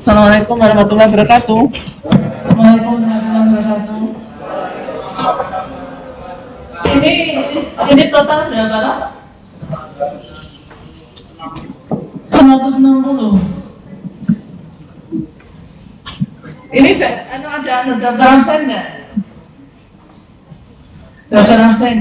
Assalamualaikum warahmatullahi wabarakatuh. Waalaikumsalam warahmatullahi wabarakatuh. Ini total sudah berapa? 160. Ini ada daftar absen nggak? Daftar absen.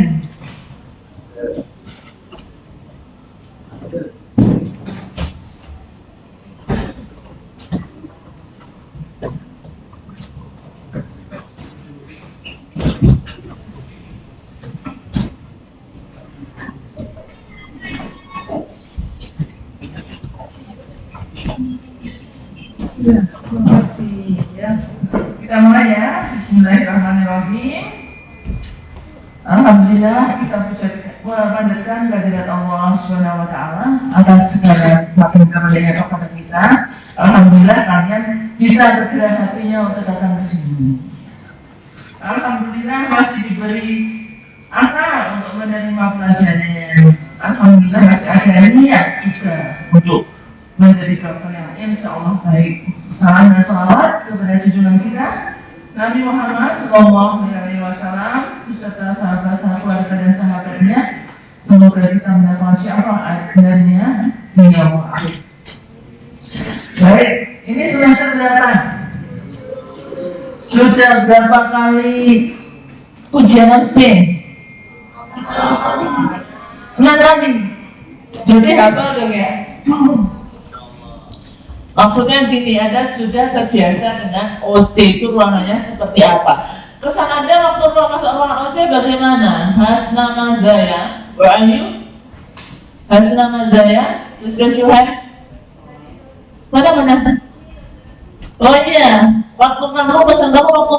Ya, terima kasih ya. Kita mulai ya. Bismillahirrahmanirrahim. Alhamdulillah kita bisa memandatkan kehadirat Allah Subhanahu wa taala atas segala karunia kepada kita. Alhamdulillah kalian bisa bergerak hatinya untuk datang ke sini. Alhamdulillah masih diberi akal untuk menerima pelajaran. Alhamdulillah masih ada niat juga untuk menjadi dokter yang insya Allah baik. Salam dan salawat kepada junjungan kita Nabi Muhammad SAW beserta sahabat-sahabat keluarga dan sahabatnya. Semoga kita mendapat syafaat darinya di yaumul akhir. Baik, ini semester berapa? Sudah berapa kali ujian mesin? 6 kali. Jadi hafal dong ya? Maksudnya gini, Anda sudah terbiasa dengan OC itu ruangannya seperti apa? Kesan Anda waktu masuk ruangan OC bagaimana? Hasna Mazaya, where are you? Hasna Mazaya, please raise your hand. Mana? Oh iya, waktu kamu pesan kamu waktu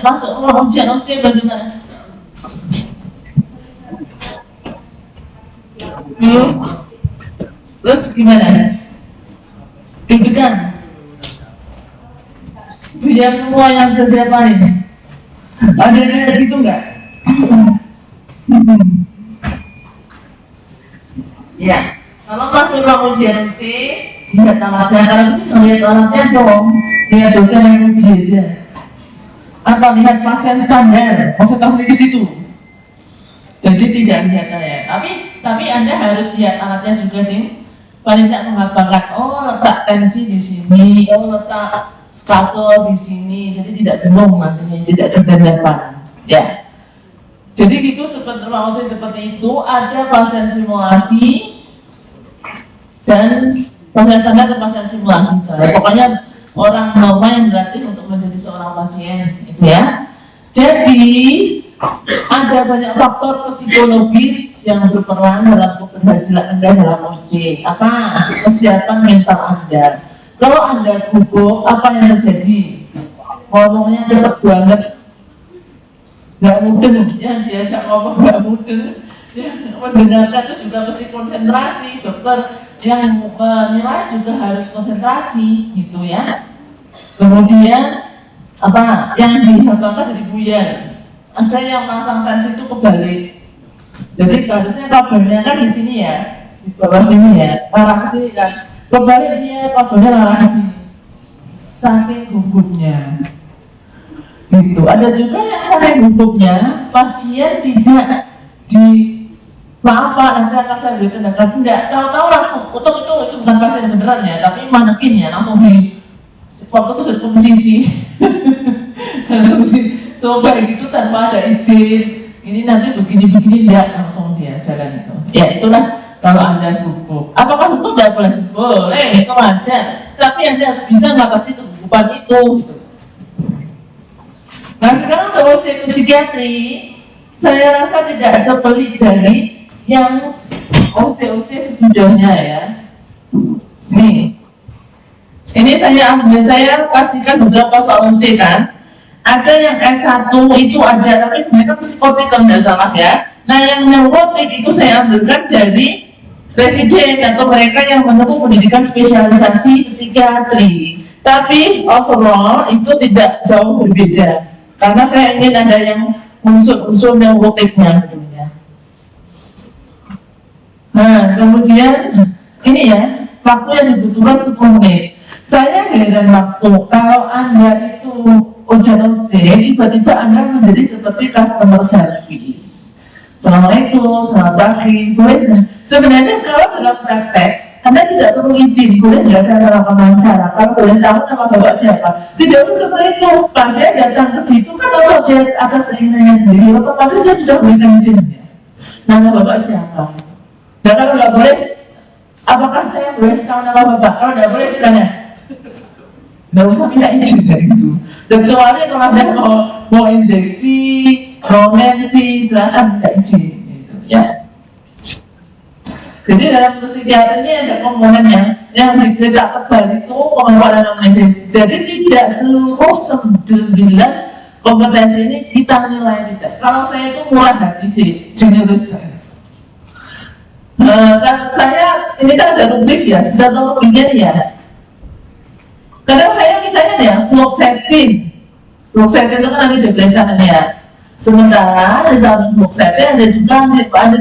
masuk ruang ujian OC bagaimana? Terus gimana? Deg-degan? Biar semua yang sudah diapain? Ada yang kayak gitu nggak? Ya, kalau masuk ruang ujian mesti lihat alatnya. Kalau itu jangan lihat alatnya dong, lihat dosen yang uji aja. Atau lihat pasien standar, konsentrasi di situ. Jadi tidak lihat alatnya. Tapi Anda harus lihat alatnya juga nih. Paling tidak mengatakan, oh letak tensi di sini, oh letak skapel di sini, jadi tidak bingung nantinya, tidak terdedakan. Ya. Jadi itu seperti itu, ada pasien simulasi dan pasien standar dan pasien simulasi. Pokoknya orang normal yang berlatih untuk menjadi seorang pasien, gitu ya. Jadi ada banyak faktor psikologis yang berperan dalam keberhasilan Anda dalam OC. Apa? Kesiapan mental Anda. Kalau Anda gugup, apa yang terjadi? Ngomongnya cepat banget, nggak mudeng. Yang diajak ngomong nggak mudeng. Yang mendengarkan itu juga mesti konsentrasi. Dokter yang menilai juga harus konsentrasi, gitu ya. Kemudian apa? Yang dihafalkan jadi buyar. Ada yang pasang tensi itu kebalik. Jadi harusnya kabelnya kan di sini ya, di bawah sini ya, arah ke sini kan. Kebalik dia kabelnya arah ke sini. Saking gugupnya. Gitu. Ada juga yang saking gugupnya pasien tidak nanti akan saya beri tindakan. Tidak tahu-tahu langsung. Itu bukan pasien beneran ya, tapi manekin ya langsung di waktu itu sudah posisi. Langsung dicoba gitu tanpa ada izin. Ini nanti begini enggak, langsung dia jalan itu. Ya itulah kalau Anda gugup. Apakah gugup tidak boleh? Boleh, itu wajar. Tapi Anda harus bisa mengatasi kegugupan itu. Gitu. Nah sekarang untuk OC psikiatri, saya rasa tidak sepelik dari yang OC sesudahnya ya. Nih, ini saya kasihkan beberapa soal OC kan. Ada yang S1 itu ada, tapi mereka psikotik kalau tidak salah ya. Nah yang neurotik itu saya ambilkan dari residen atau mereka yang menempuh pendidikan spesialisasi psikiatri. Tapi overall itu tidak jauh berbeda. Karena saya ingin ada yang unsur-unsur neurotiknya gitu ya. Nah kemudian ini ya, waktu yang dibutuhkan 10 menit. Saya heran waktu kalau Anda itu ujian OC, tiba-tiba Anda menjadi seperti customer service. Assalamualaikum, selamat pagi. Sebenarnya kalau dalam praktek, Anda tidak perlu izin, boleh nggak saya melakukan wawancara? Kalau boleh tahu nama bapak siapa? Tidak usah seperti itu. Pas saya datang ke situ kan kalau dia atas keinginannya sendiri, otomatis saya sudah berikan izinnya. Nama bapak siapa? Dan kalau nggak boleh, apakah saya boleh tahu nama bapak? Kalau nggak boleh, gimana? Nggak usah minta izin dari itu. Dan kecuali kalau Anda mau injeksi, mau mensi, silahkan minta izin gitu, ya. Jadi dalam psikiatri ini ada komponen yang dicetak tebal itu komponen anamnesis. Jadi tidak seluruh 9 kompetensi ini kita nilai tidak. Kalau saya itu murah hati, generous saya. Kan saya ini kan ada rubrik ya, sudah tahu rubriknya ya. Kadang saya misalnya ya, flow setting itu kan ada di belakang ya. Sementara di samping bauxite ada juga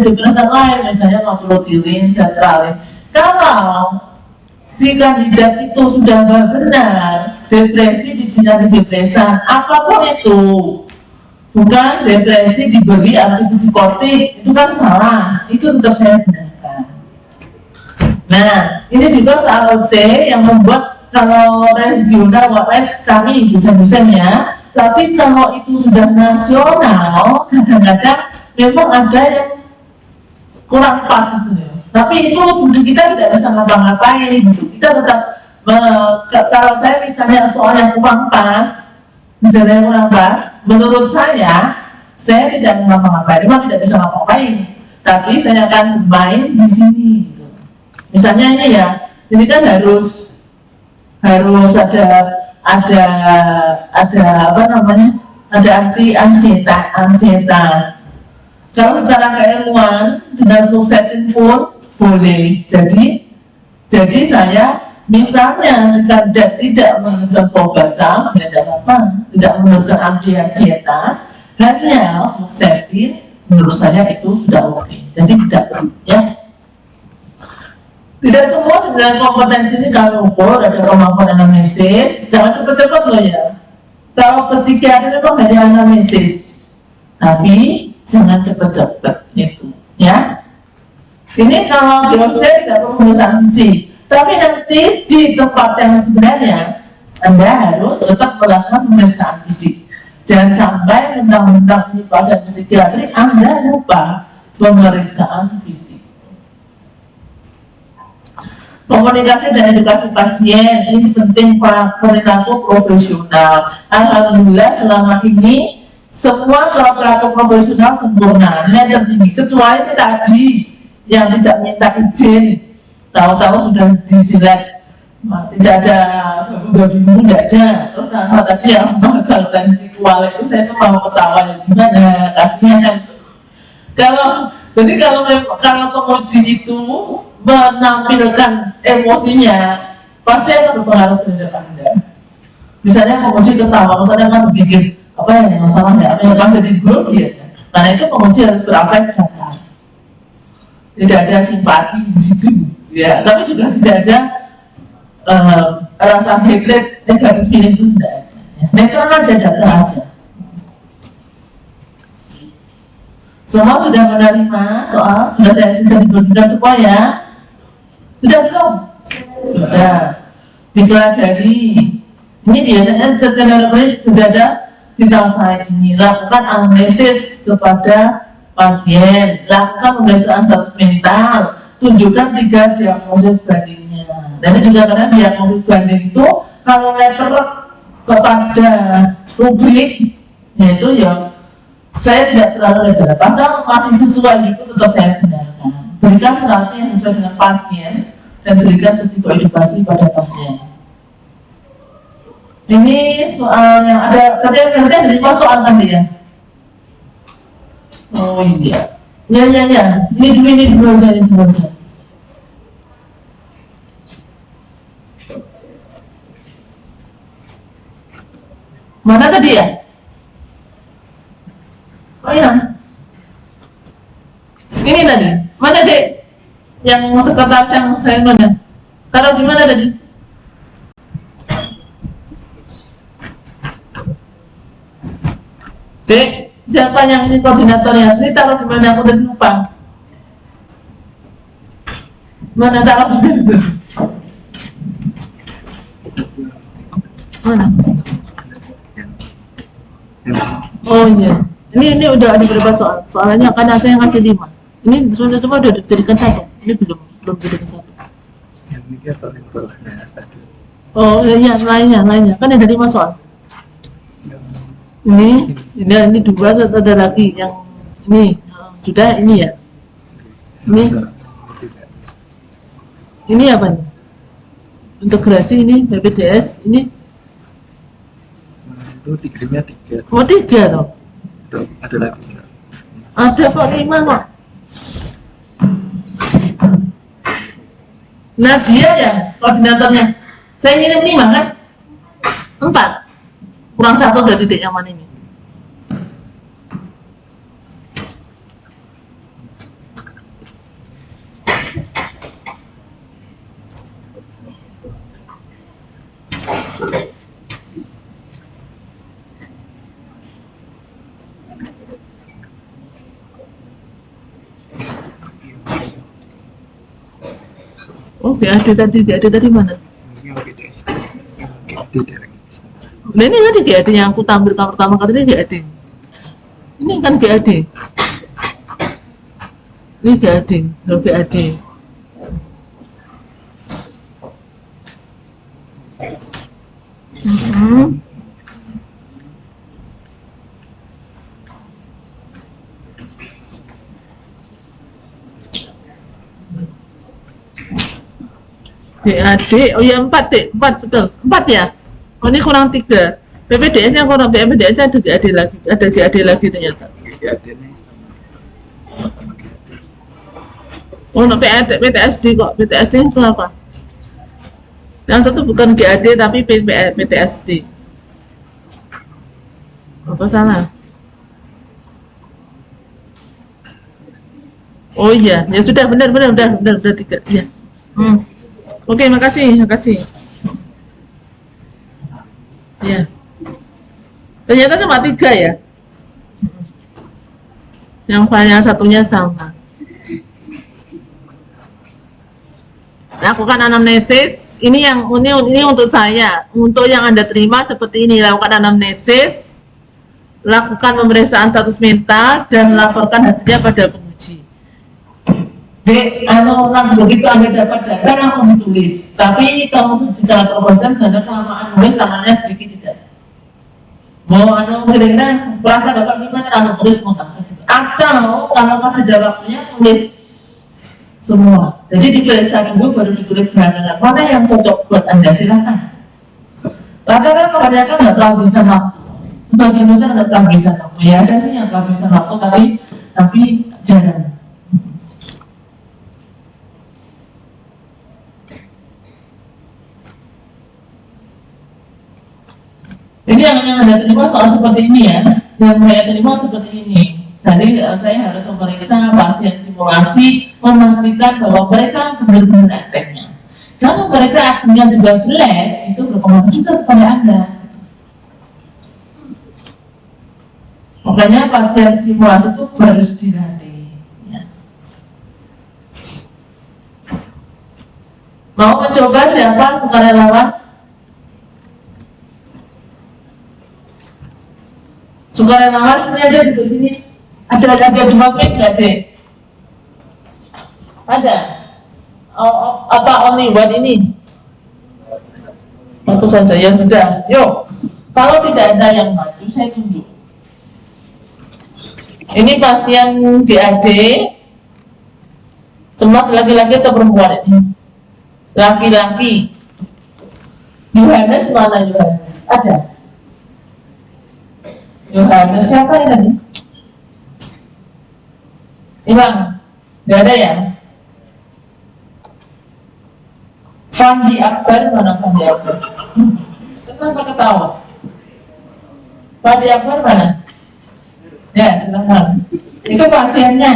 depresan lain, misalnya notrotilin, sertralin. Kalau si kandidat itu sudah benar depresi dipindah di depresan, apapun itu, bukan depresi diberi antipsikotik, itu kan salah, itu tetap saya benarkan. Nah, ini juga soal OC yang membuat kalau regional WS kami dosen-dosennya, tapi kalau itu sudah nasional, kadang-kadang memang ada yang kurang pas itu ya. Tapi itu kita tidak bisa ngapa-ngapain gitu. Kita tetap kalau saya misalnya soal yang kurang pas, misalnya yang kurang pas, menurut saya tidak ngapa-ngapain, memang tidak bisa ngapa-ngapain. Tapi saya akan bermain di sini. Gitu. Misalnya ini ya, ini kan harus ada apa namanya? Ada ansietas. Kalau secara keilmuan dengan fluoxetine pun boleh. Jadi saya misalnya kandidat tidak menuliskan probasam, tidak apa, tidak menuliskan anti-ansietas, hanya fluoxetine, menurut saya itu sudah oke. Jadi tidak perlu ya. Tidak semua sebenarnya kompetensi ini kami ukur, ada kemampuan anamnesis, jangan cepat-cepat loh ya. Kalau psikiater itu hanya anamnesis, tapi jangan cepat-cepat itu ya. Ini kalau dosen tidak perlu menuliskan visi, tapi nanti di tempat yang sebenarnya Anda harus tetap melakukan pemeriksaan fisik. Jangan sampai mentang-mentang di pasien psikiatri Anda lupa pemeriksaan fisik. Komunikasi dan edukasi pasien ini penting, para perilaku profesional. Alhamdulillah selama ini semua perilaku profesional sempurna. Ini yang tertinggi kecuali itu tadi yang tidak minta izin, tahu-tahu sudah disilat, tidak ada babi-babimu, tidak ada. Terus nama tadi yang masalah seksual itu saya tuh mau ketawa gimana, kasihan. Jadi kalau penguji itu menampilkan emosinya, pasti akan berpengaruh terhadap Anda. Misalnya penguji ketawa, misalnya kan berpikir apa ya masalahnya, apa yang pas jadi grogi ya. Karena itu penguji harus berafek datar. Tidak ada simpati di situ, ya. Tapi juga tidak ada rasa hatred, negatif feeling itu sudah ada. Ya. Netral aja, data aja. Semua sudah menerima soal, sudah saya bisa diberikan semua ya. Sudah belum? Sudah. Dipelajari. Ini biasanya skenario sudah ada di slide ini. Lakukan analisis kepada pasien, lakukan pemeriksaan status mental, tunjukkan 3 diagnosis bandingnya. Dan ini juga karena diagnosis banding itu kalau letter kepada rubrik, yaitu ya saya tidak terlalu letter. Pasal masih sesuai itu tetap saya benarkan. Berikan terapi yang sesuai dengan pasien dan berikan psikoedukasi pada pasien. Ini soal yang ada katanya ada 5 soal tadi ya. Oh iya, ya. Ini dulu aja. Mana tadi ya? Oh iya. Ini tadi. Mana dek? Yang sekretaris yang saya mana? Taruh di mana tadi? Dek. Siapa yang ini koordinatornya? Ini taruh di mana? Aku tadi lupa. Mana taruh di mana? Mana? Oh iya. Ini udah ada berapa soal? Soalnya kan ada yang kasih 5. Ini sudah cuma udah dijadikan 1. Ini belum dijadikan 1. Yang ini atau yang bawahnya? Oh iya, lainnya. Kan ada 5 soal. Ini 2, ada lagi yang ini sudah ini ya. Ini apa nih? Integrasi ini BPJS ini. Itu dikirimnya 3. Oh 3 loh. Ada lagi. Ada kok 5 kok. Nah dia ya koordinatornya. Saya ngirim 5 kan? 4. Kurang 1 berarti titik yang mana ini? Oh, GAD tadi mana? Yang BTS. Yang GAD direct. Nah, ini tadi GAD yang aku tampilkan pertama kali ini GAD. Ini kan GAD. Ini GAD, loh GAD. BAD, oh ya 4 dek, 4 betul, 4 ya. Oh ini kurang 3. BPDS nya kurang, BPDS ada GAD lagi ternyata. GAD ini Oh no, PTSD kok, PTSD itu apa? Yang itu bukan GAD tapi PTSD. Apa salah? Oh iya, ya sudah benar 3 ya. Oke, makasih. Ya. Ternyata cuma 3 ya. Yang satunya sama. Lakukan anamnesis. Ini untuk saya. Untuk yang Anda terima seperti ini, lakukan anamnesis, lakukan pemeriksaan status mental dan laporkan hasilnya pada penguji. Dek, orang begitu Anda dapat data langsung ditulis. Tapi kalau secara proposal jangan kelamaan nulis, tangannya sedikit tidak. Mau kira-kira merasa dapat gimana langsung tulis kontak. Atau kalau masih ada waktunya tulis semua. Jadi diperiksa dulu baru ditulis benar-benar mana yang cocok buat Anda, silakan. Rata-rata kebanyakan nggak kehabisan waktu. Sebagian besar nggak kehabisan waktu. Ya ada sih yang kehabisan waktu tapi jarang. Ini yang Anda terima soal seperti ini ya, yang saya terima seperti ini. Jadi saya harus memeriksa pasien simulasi, memastikan bahwa mereka benar-benar efeknya. Kalau mereka akhirnya juga jelek, itu berpengaruh juga kepada Anda. Makanya pasien simulasi itu harus dilatih. Ya. Mau mencoba siapa sukarelawan? Sukarelawan sini aja di sini. Ada 2 menit nggak deh? Ada. Apa only buat ini? Satu saja ya sudah. Yuk. Kalau tidak ada yang maju, saya tunjuk. Ini pasien GAD. Cemas laki-laki atau perempuan ini? Laki-laki. Yohanes mana Yohanes? Ada. Yohanes siapa ya tadi? Hilang, nggak ada ya? Fandi Akbar mana Fandi Akbar? Kenapa ketawa? Fandi Akbar mana? Ya, silakan. Itu pasiennya.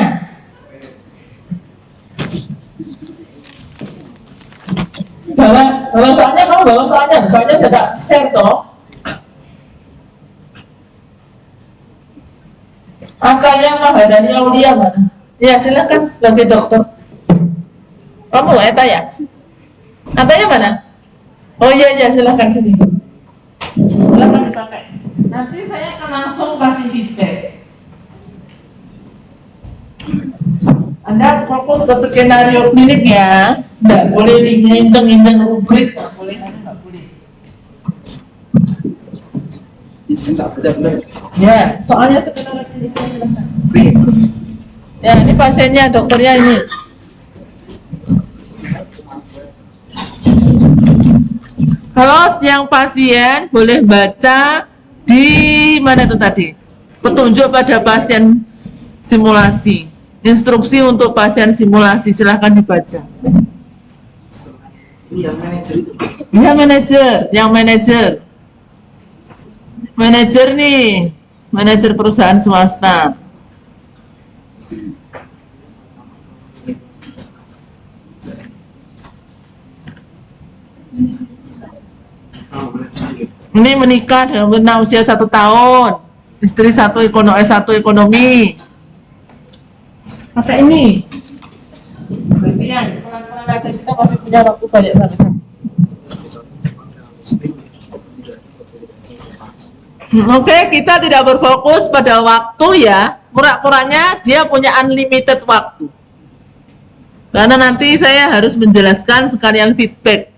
Bawa soalnya, kamu bawa soalnya tidak share toh. Angkanya Maharani Aulia mana? Ya silakan sebagai dokter. Kamu Eta ya? Katanya mana? Oh iya silakan sini. Silakan dipakai. Nanti saya akan langsung kasih feedback. Anda fokus ke skenario klinik ya. Nggak boleh diinjeng-injeng rubrik, nggak boleh. Enggak benar-benar. Ya, soalnya skenario kliniknya silakan. Ya, ini pasiennya, dokternya ini. Kalau yang pasien boleh baca di mana itu tadi? Petunjuk pada pasien simulasi. Instruksi untuk pasien simulasi, silahkan dibaca. Ini yang manajer itu. Ya manajer. Manajer nih, manajer perusahaan swasta. Ini menikah dengan usia 1 tahun, istri S1 ekonomi. Pakai ini. Berlian, pelan-pelan aja, kita masih punya waktu banyak banget. Oke, kita tidak berfokus pada waktu ya. Pura-puranya dia punya unlimited waktu. Karena nanti saya harus menjelaskan sekalian feedback.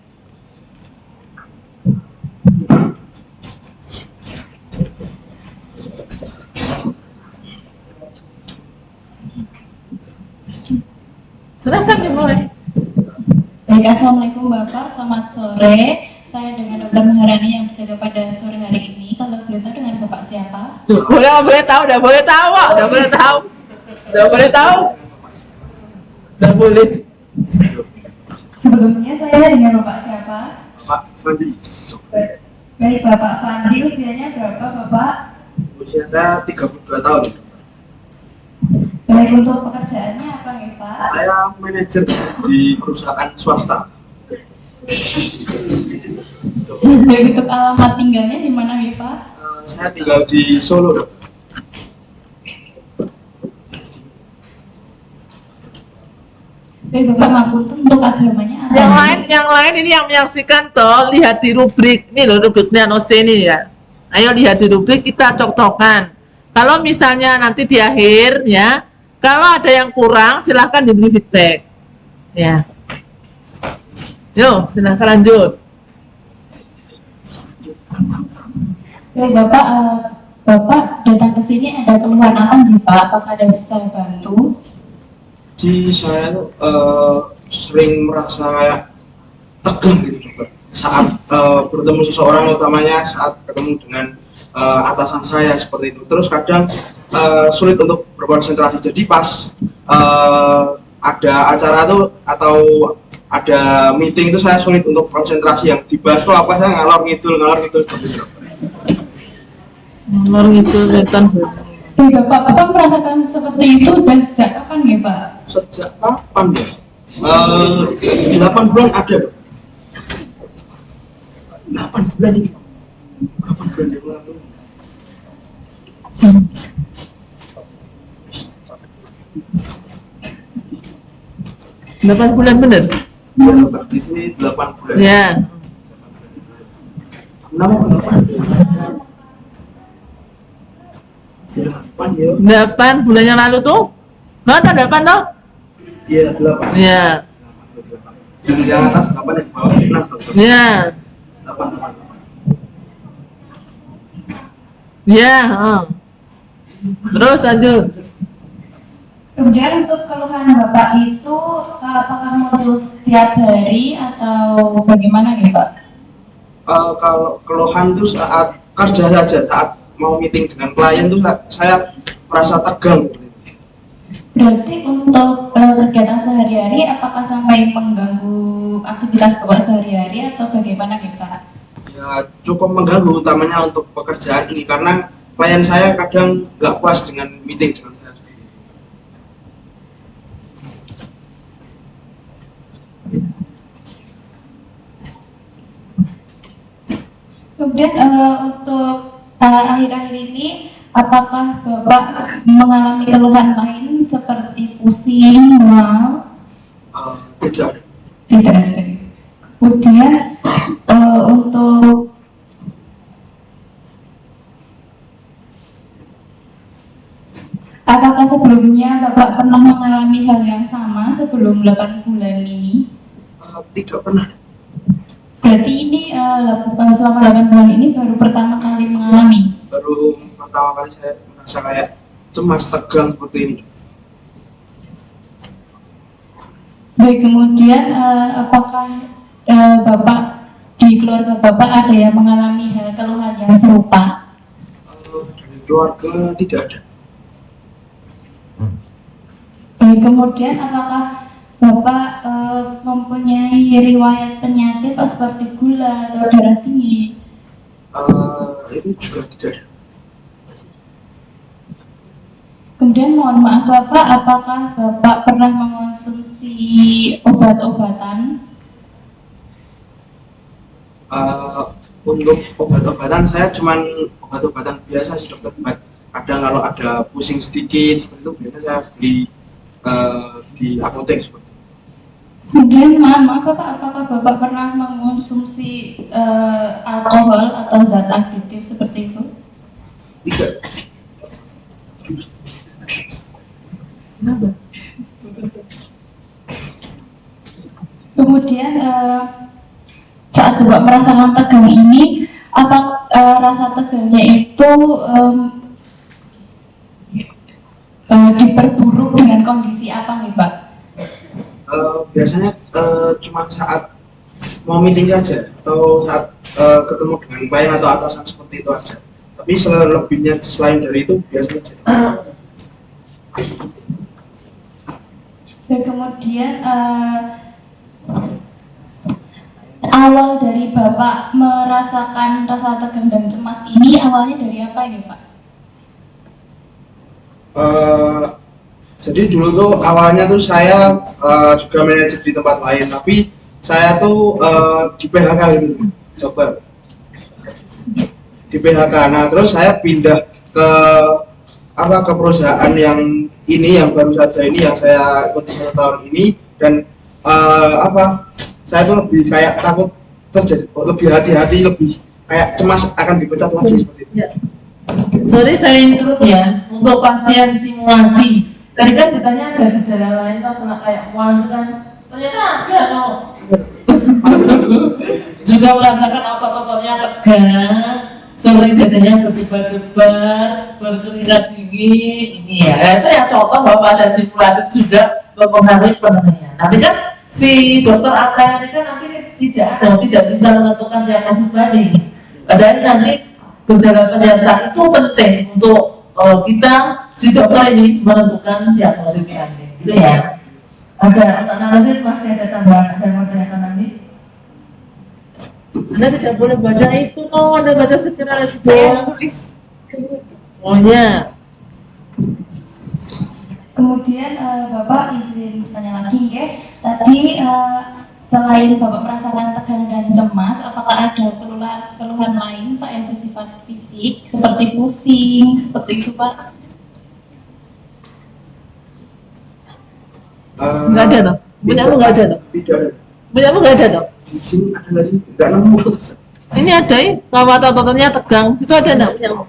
Silahkan dimulai. Baik, Assalamualaikum Bapak, selamat sore. Saya dengan Dr. Maharani yang berjaga pada sore hari ini. Kalau boleh tahu dengan Bapak siapa? Boleh nggak boleh tahu? Udah boleh tahu, udah boleh tahu, udah boleh tahu, udah boleh. Sebelumnya saya dengan Bapak siapa? Pak Fandi. Baik, Bapak Fandi, usianya berapa Bapak? Usia saya 32 tahun. Baik, untuk pekerjaannya apa nih Pak? Saya manajer di perusahaan swasta. Baik, untuk alamat tinggalnya di mana nih Pak? Saya tinggal di Solo. Baik, Bapak ngapunten untuk agamanya apa? Yang lain ini yang menyaksikan toh, lihat di rubrik. Ini loh rubriknya Nose ini ya. Ayo lihat di rubrik, kita cok-cokan. Kalau misalnya nanti di akhir ya, kalau ada yang kurang silahkan diberi feedback. Ya. Yuk, silahkan lanjut. Baik, Bapak, Bapak datang ke sini ada keluhan apa sih Pak? Apakah ada yang bisa bantu? Di saya tuh sering merasa kayak tegang gitu dokter. Saat bertemu seseorang, utamanya saat ketemu dengan atasan saya seperti itu. Terus kadang sulit untuk berkonsentrasi. Jadi pas ada acara tuh atau ada meeting itu saya sulit untuk konsentrasi. Yang dibahas tuh apa, saya ngalor ngidul seperti itu. Nomor itu kelihatan. Baik, Bapak merasakan seperti itu dan sejak kapan ya Pak? Sejak kapan ya? 8 bulan ada, Dok. 8 bulan ini. 8 bulan yang lalu. Delapan bulan bener? Ya, berarti ini 8 bulan. Ya. 8 ya. 8 bulan yang lalu tuh? Nggak ada 8 toh? Iya, 8. Ya. Yang atas 8, yang bawah 6, Dokter. Ya. 8. Ya. Terus lanjut. Kemudian untuk keluhan Bapak itu apakah muncul setiap hari atau bagaimana gitu Pak? Kalau keluhan itu saat kerja saja, saat mau meeting dengan klien itu saya merasa tegang. Berarti untuk kegiatan sehari-hari apakah sampai mengganggu aktivitas Bapak sehari-hari atau bagaimana gitu Pak? Ya cukup mengganggu, utamanya untuk pekerjaan ini karena klien saya kadang nggak puas dengan meeting dengan saya. Kemudian untuk akhir-akhir ini apakah Bapak mengalami keluhan lain seperti pusing, mual? Tidak ada. Tidak ada. Kemudian untuk apakah sebelumnya Bapak pernah mengalami hal yang sama sebelum 8 bulan ini? Tidak pernah. Berarti ini selama 8 bulan ini baru pertama kali mengalami? Baru pertama kali saya merasa kayak cemas, tegang seperti ini. Baik, kemudian apakah Bapak di keluarga Bapak ada yang mengalami hal keluhan yang serupa? Dari keluarga tidak ada. Baik, kemudian apakah Bapak mempunyai riwayat penyakit seperti gula atau darah tinggi? Itu juga tidak ada. Kemudian mohon maaf Bapak, apakah Bapak pernah mengonsumsi obat-obatan? Untuk obat-obatan saya cuman obat-obatan biasa sih dokter. Kadang kalau ada pusing sedikit seperti itu biasa saya beli di apotek seperti itu. Kemudian mohon maaf Bapak, apakah Bapak pernah mengonsumsi alkohol atau zat aditif seperti itu? Tidak. Kemudian saat Bapak merasakan tegang ini, apa rasa tegangnya itu diperburuk dengan kondisi apa nih Pak? Biasanya cuma saat mau meeting aja atau saat ketemu dengan klien atau atasan seperti itu aja. Tapi selebihnya selain dari itu biasa aja. Dan kemudian awal dari Bapak merasakan rasa tegang dan cemas ini awalnya dari apa ini Pak? Jadi dulu tuh awalnya tuh saya juga manajer di tempat lain, tapi saya tuh di PHK gitu, dokter. Di PHK. Nah terus saya pindah ke ke perusahaan yang ini, yang baru saja ini, yang saya ikuti 1 tahun ini, dan saya tuh lebih kayak takut terjadi, lebih hati-hati, lebih kayak cemas akan dipecat lagi seperti itu. Ya. Sorry saya intro ya, untuk pasien simulasi. Tadi kan ditanya ada gejala lain atau kayak mual kan, ternyata ada loh. Juga merasakan otot-ototnya tegang, sering dadanya berdebar-debar, berkeringat dingin. Ini ya, itu ya contoh bahwa pasien simulasi itu juga mempengaruhi penilaian. Nanti kan si dokter Aka ini kan nanti tidak bisa menentukan diagnosis banding. Padahal nanti gejala penyerta itu penting untuk kita si dokter ini menentukan diagnosis banding. Gitu ya. Ada analisis masih ada tambahan, ada yang mau tanyakan lagi? Anda tidak boleh baca itu, no. Anda baca sekitar tulis. Oh ya. Kemudian Bapak izin tanya lagi ya. Tadi selain Bapak merasakan tegang dan cemas, apakah ada keluhan lain Pak yang bersifat fisik seperti pusing, seperti itu Pak? Nggak ada toh? Punya lu nggak ada toh? Tidak ada. Punya lu nggak ada toh? Mungkin ada lagi, nggak nemu. Ini ada ya, kalau otot-ototnya tegang, itu ada nggak punya lu?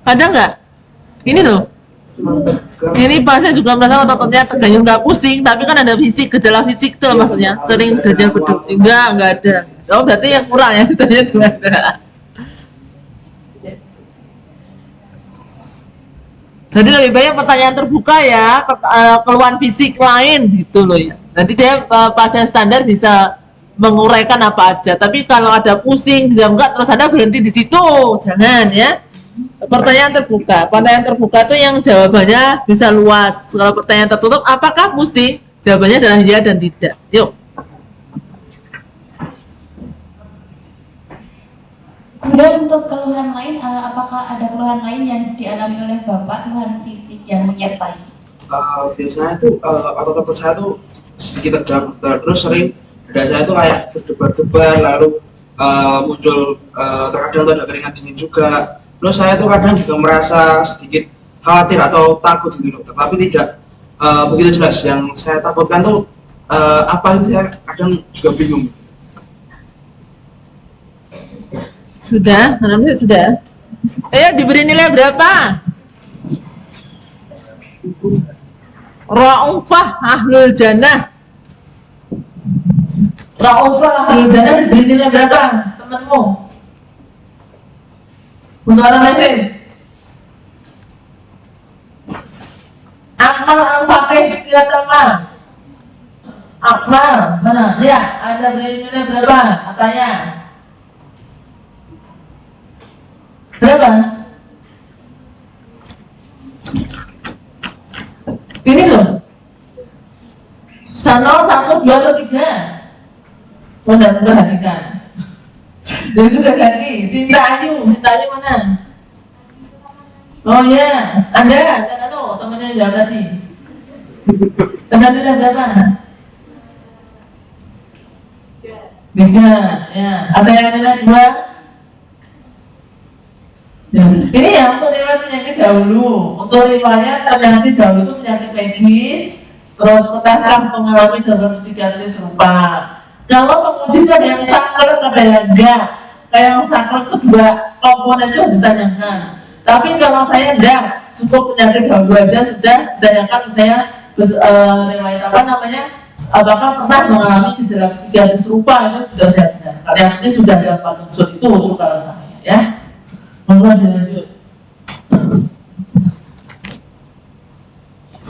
Ada nggak? Ini loh. Ini pasien juga merasa otot-ototnya tegang, nggak pusing, tapi kan ada fisik, gejala fisik itu loh maksudnya. Sering dada berdua, nggak ada. Oh berarti yang kurang ya, ditanya juga ada. Jadi lebih banyak pertanyaan terbuka ya, keluhan fisik lain gitu loh ya. Nanti dia pasien standar bisa menguraikan apa aja. Tapi kalau ada pusing, jam enggak, terus Anda berhenti di situ, jangan ya. Pertanyaan terbuka itu yang jawabannya bisa luas. Kalau pertanyaan tertutup, apakah pusing? Jawabannya adalah ya dan tidak. Yuk. Kemudian untuk keluhan lain, apakah ada keluhan lain yang dialami oleh Bapak, keluhan fisik yang menyertai? Biasanya tuh otot-otot saya tuh sedikit tegang, terus sering dada saya tuh kayak berdebar-debar, lalu muncul terkadang tuh ada keringat dingin juga. Terus saya tuh kadang juga merasa sedikit khawatir atau takut gitu dokter, tapi tidak begitu jelas. Yang saya takutkan tuh apa itu, saya kadang juga bingung. Sudah, alhamdulillah sudah. Ayo diberi nilai berapa? Ra'ufah ahlul jannah. Ra'ufah ahlul jannah diberi nilai berapa? Temanmu? Untuk analisis. Akmal al-Faqih kelihatan mana? Akmal mana? Ya, ada beri nilai berapa? Katanya. Berapa? Ini loh. 1, 1, 2, atau 3? Sudah perhatikan. Dan sudah ganti. Sinta Ayu mana? Oh ya, Anda dan temannya jawab tadi. Anda tidak berapa? 3. Ya. Ada yang nilai 2? Ini ya untuk nilai penyakit dahulu. Untuk riwayat penyakit dahulu itu penyakit medis, terus pernahkah mengalami gangguan psikiatris serupa. Kalau penguji itu ada yang sakit, ada yang enggak. Kayak yang sakit itu dua komponen itu harus ditanyakan. Tapi kalau saya enggak, cukup penyakit dahulu aja sudah ditanyakan saya riwayat apa namanya, apakah pernah mengalami gejala psikiatris serupa, itu sudah saya dengar. Yang ini sudah ada 4 unsur itu untuk kalau saya ya. Monggo dilanjut.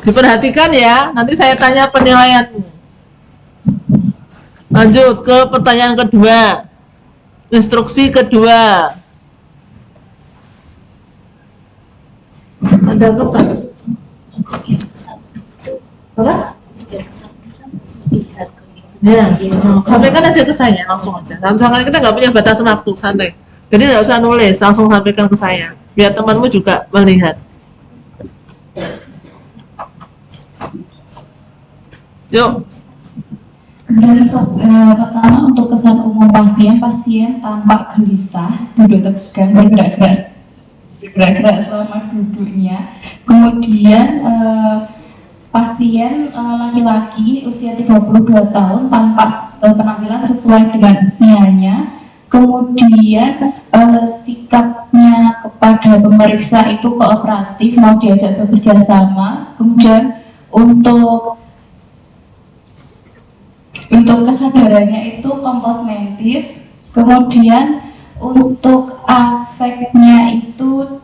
Diperhatikan ya, nanti saya tanya penilaianmu. Lanjut ke pertanyaan kedua. Instruksi kedua. Ada apa? Apa? Ya, sampaikan aja ke saya, langsung aja. Soalnya kita nggak punya batas waktu, santai. Jadi nggak usah nulis, langsung sampaikan ke saya. Biar temanmu juga melihat. Yuk. Dan pertama untuk kesan umum pasien tampak gelisah, duduk tegang, bergerak-gerak selama duduknya. Kemudian pasien laki-laki usia 32 tahun tampak penampilan sesuai dengan usianya. Kemudian sikapnya kepada pemeriksa itu kooperatif, mau diajak bekerja sama. Kemudian untuk kesadarannya itu komposmentis. Kemudian untuk afeknya itu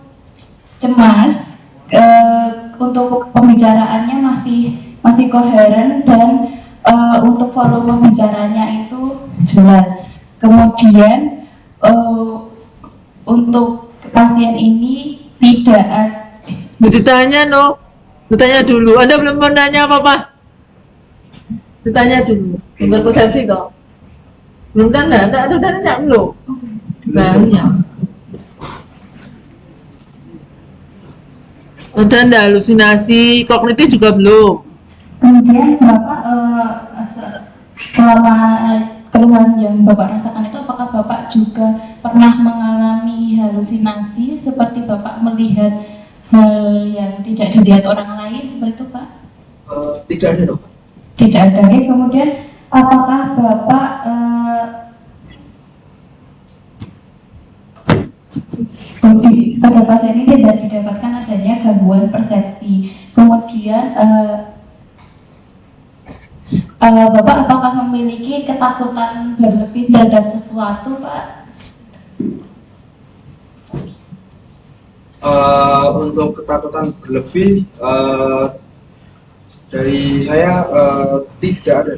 cemas. Untuk pembicaraannya masih koheren dan untuk volume bicaranya itu jelas. Kemudian untuk pasien ini tidak Ditanya ditanya dulu. Anda belum menanya apa-apa? Ditanya dulu. Bukan persepsi kok. Belum tanda, ada tanya belum? Tanya. Udah anda halusinasi, kognitif juga belum. Kemudian Bapak selama keluhan yang Bapak rasakan itu, apakah Bapak juga pernah mengalami halusinasi seperti Bapak melihat hal yang tidak dilihat orang lain seperti itu, Pak? Tidak ada, dok. Tidak ada. Kemudian apakah Bapak pada pasien ini tidak didapatkan adanya gangguan persepsi? Kemudian Bapak apakah memiliki ketakutan berlebih terhadap sesuatu, Pak? Untuk ketakutan berlebih dari saya tidak ada.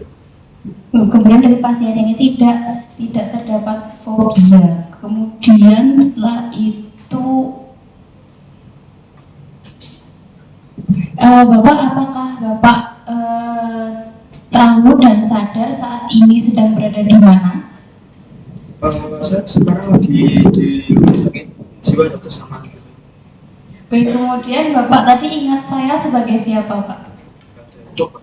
Kemudian dari pasien ini tidak terdapat fobia. Kemudian setelah itu Bapak, apakah Bapak tahu dan sadar saat ini sedang berada di mana? Saya sekarang lagi di rumah sakit jiwa dokter sama. Baik, kemudian Bapak tadi ingat saya sebagai siapa, Pak? Dok.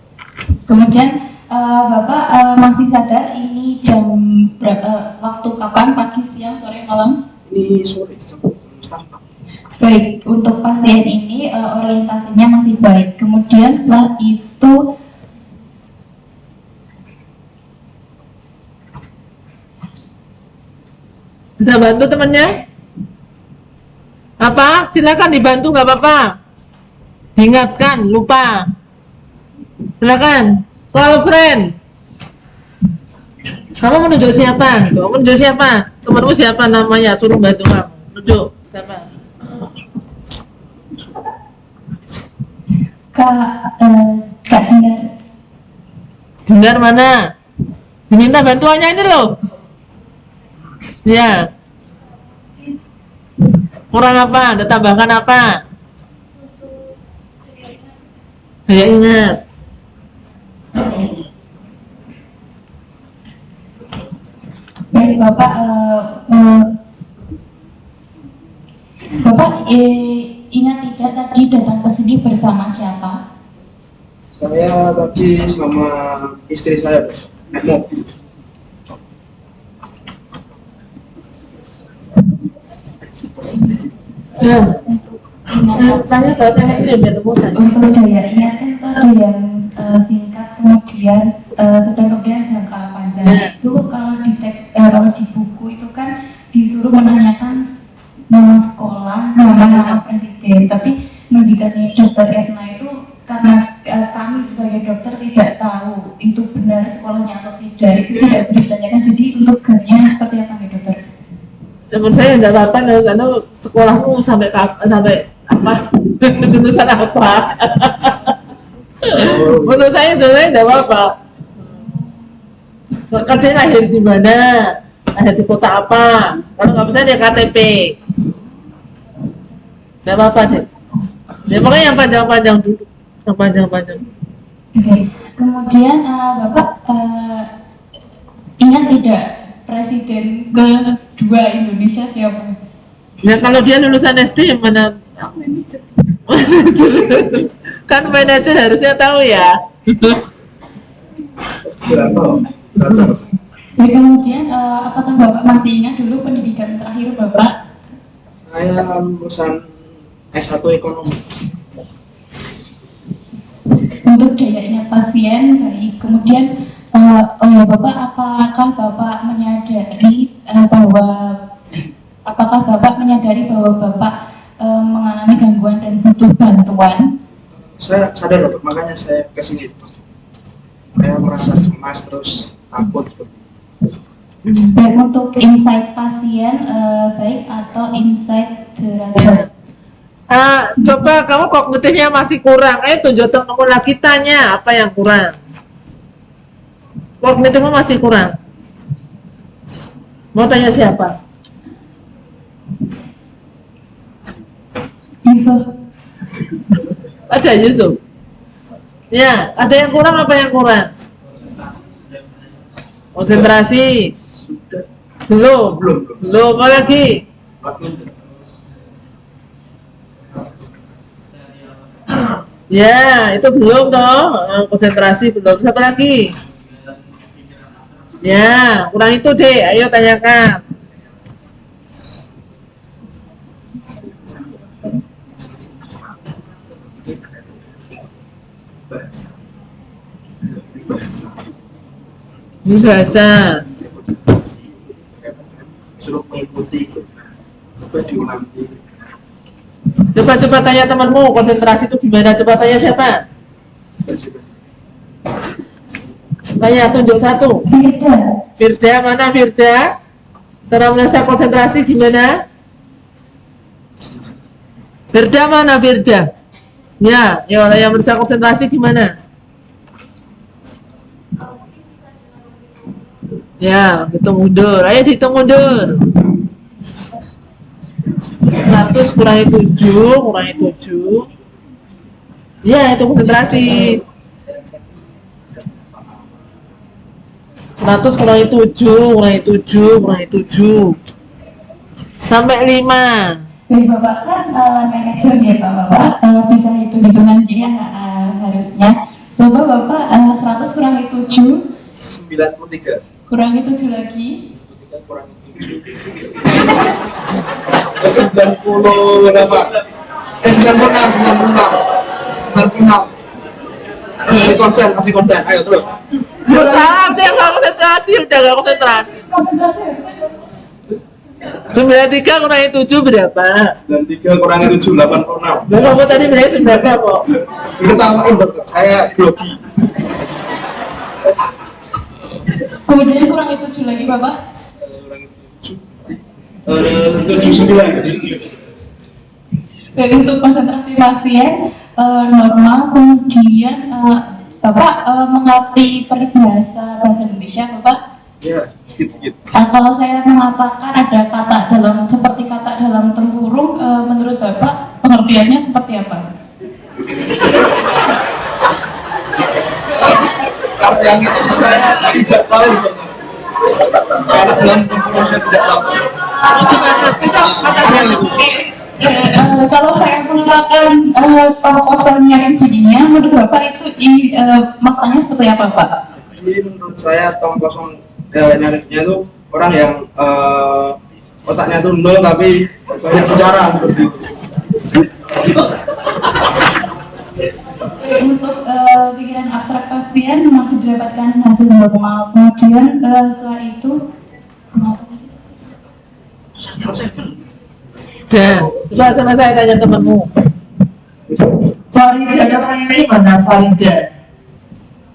Kemudian Bapak masih sadar ini jam berapa, waktu kapan, pagi, siang, sore, malam? Ini sore jam setengah. Baik, untuk pasien ini orientasinya masih baik. Kemudian setelah itu Bisa bantu temannya? Apa? Silakan dibantu, nggak apa-apa. Diingatkan, lupa. Silakan. Call friend. Kamu menunjuk siapa? Kamu menunjuk siapa? Temanmu siapa namanya? Suruh bantu kamu. Tunjuk siapa? Kak Dinar. Dinar mana? Diminta bantuannya ini loh. Ya. Kurang apa? Ada tambahkan apa? Ya ingat. Baik, Bapak, Bapak ingat tidak tadi datang ke sini bersama siapa? Saya tadi sama istri saya, naik mobil. Ya. ingat Saya baru tanya ini biar temu tadi. untuk daya ingat itu ada yang singkat kemudian sedang kemudian jangka panjang. Itu kalau di teks kalau di buku itu kan disuruh menanyakan nama sekolah, nama presiden, tapi ngendikannya dokter Esna itu karena kami sebagai dokter tidak tahu itu benar sekolahnya atau tidak, itu tidak ditanyakan. Jadi untuk gamenya seperti apa nih dokter? Menurut saya enggak apa-apa, karena sekolahmu sampai apa lulusan apa. Menurut saya sebenarnya enggak apa-apa. Kerjanya lahir di mana, lahir di kota apa, kalau nggak bisa dia KTP. Enggak apa-apa deh. Ya pokoknya yang panjang-panjang dulu, yang panjang-panjang. Oke. Kemudian Bapak ingat tidak presiden kedua Indonesia siapa? Ya kalau dia lulusan SD yang mana? Manajer. Kan manajer harusnya tahu ya. Ya, kemudian apakah Bapak masih ingat dulu pendidikan terakhir Bapak? Saya lulusan S1 ekonomi. Untuk daya ingat pasien, baik. Kemudian Bapak, apakah Bapak menyadari bahwa Bapak mengalami gangguan dan butuh bantuan? Saya sadar, Pak, makanya saya kesini, Pak. Saya merasa cemas terus takut seperti itu. Baik, untuk insight pasien baik atau insight derajat. Coba kamu kognitifnya masih kurang. Tunjuk kamu lagi tanya apa yang kurang. Kognitifmu masih kurang. Mau tanya siapa? Yusuf. Ada Yusuf. Ya, ada yang kurang apa yang kurang? Konsentrasi. Belum. Apa lagi? Ya, itu belum toh. Konsentrasi belum. Siapa lagi? Ya, kurang itu deh. Ayo tanyakan. Ini bahasa. Suruh mengikuti, coba diulangi. Coba tanya temanmu, konsentrasi itu gimana? Coba tanya siapa? Tanya, tunjuk satu. Firda, mana Firda? Cara mengasah konsentrasi gimana? Firda mana Firda? Ya, yang mengasah konsentrasi gimana? Ya, hitung mundur. Ayo dihitung mundur. 100 kurangi 7. Ya, itu konsentrasi. 100 kurangi 7 sampai 5. Jadi Bapak kan manajer ya Bapak, bisa hitung-hitungan dia harusnya. Coba Bapak 100 kurangi 7 93. kurangi 7 lagi 93 kurangi 7. 90 berapa? 96. Masih konsen. Ayo terus. Salah, udah gak konsentrasi. 93 kurangi 7 berapa? 93 kurangi 7, 86. Kamu tadi berarti berapa kok? Ketawain dokter, saya grogi. kemudian kurangi 7 lagi Bapak. Kurangi 7. 79. Dan untuk konsentrasi pasien normal, kemudian Bapak mengerti peribahasa bahasa Indonesia Bapak? Ya, sedikit. Kalau saya mengatakan ada kata seperti kata dalam tempurung, menurut Bapak pengertiannya seperti apa? Kalau yang itu saya tidak tahu. Karena dalam tempurung saya tidak tahu. Kalau saya mengatakan kosongnya yang bunyinya, menurut Bapak itu maknanya seperti apa Pak? Jadi menurut saya tong kosong nyarinya itu orang yang otaknya itu nol tapi banyak bicara seperti itu. didapatkan hasil normal. Kemudian setelah itu Dan sama saya tanya temanmu. Farida ini mana Farida?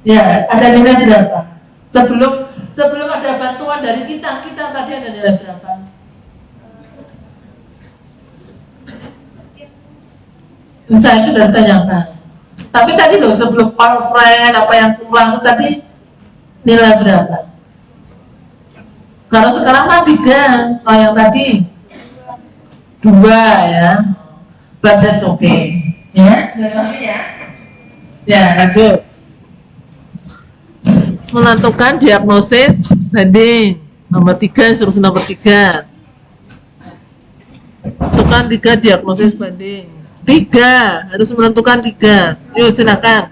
Ya, ada nilai berapa? Sebelum ada bantuan dari kita tadi ada nilai berapa? Saya itu sudah ditanyakan. Tapi tadi loh sebelum all friend apa yang kurang tadi nilai berapa? Kalau sekarang mah 3, kalau yang tadi 2 ya. But that's okay. Ya, jangan ya. Ya, lanjut. Menentukan diagnosis banding. Nomor 3, instruksi nomor 3. Tentukan 3 diagnosis banding. 3, harus menentukan 3. Yuk silakan.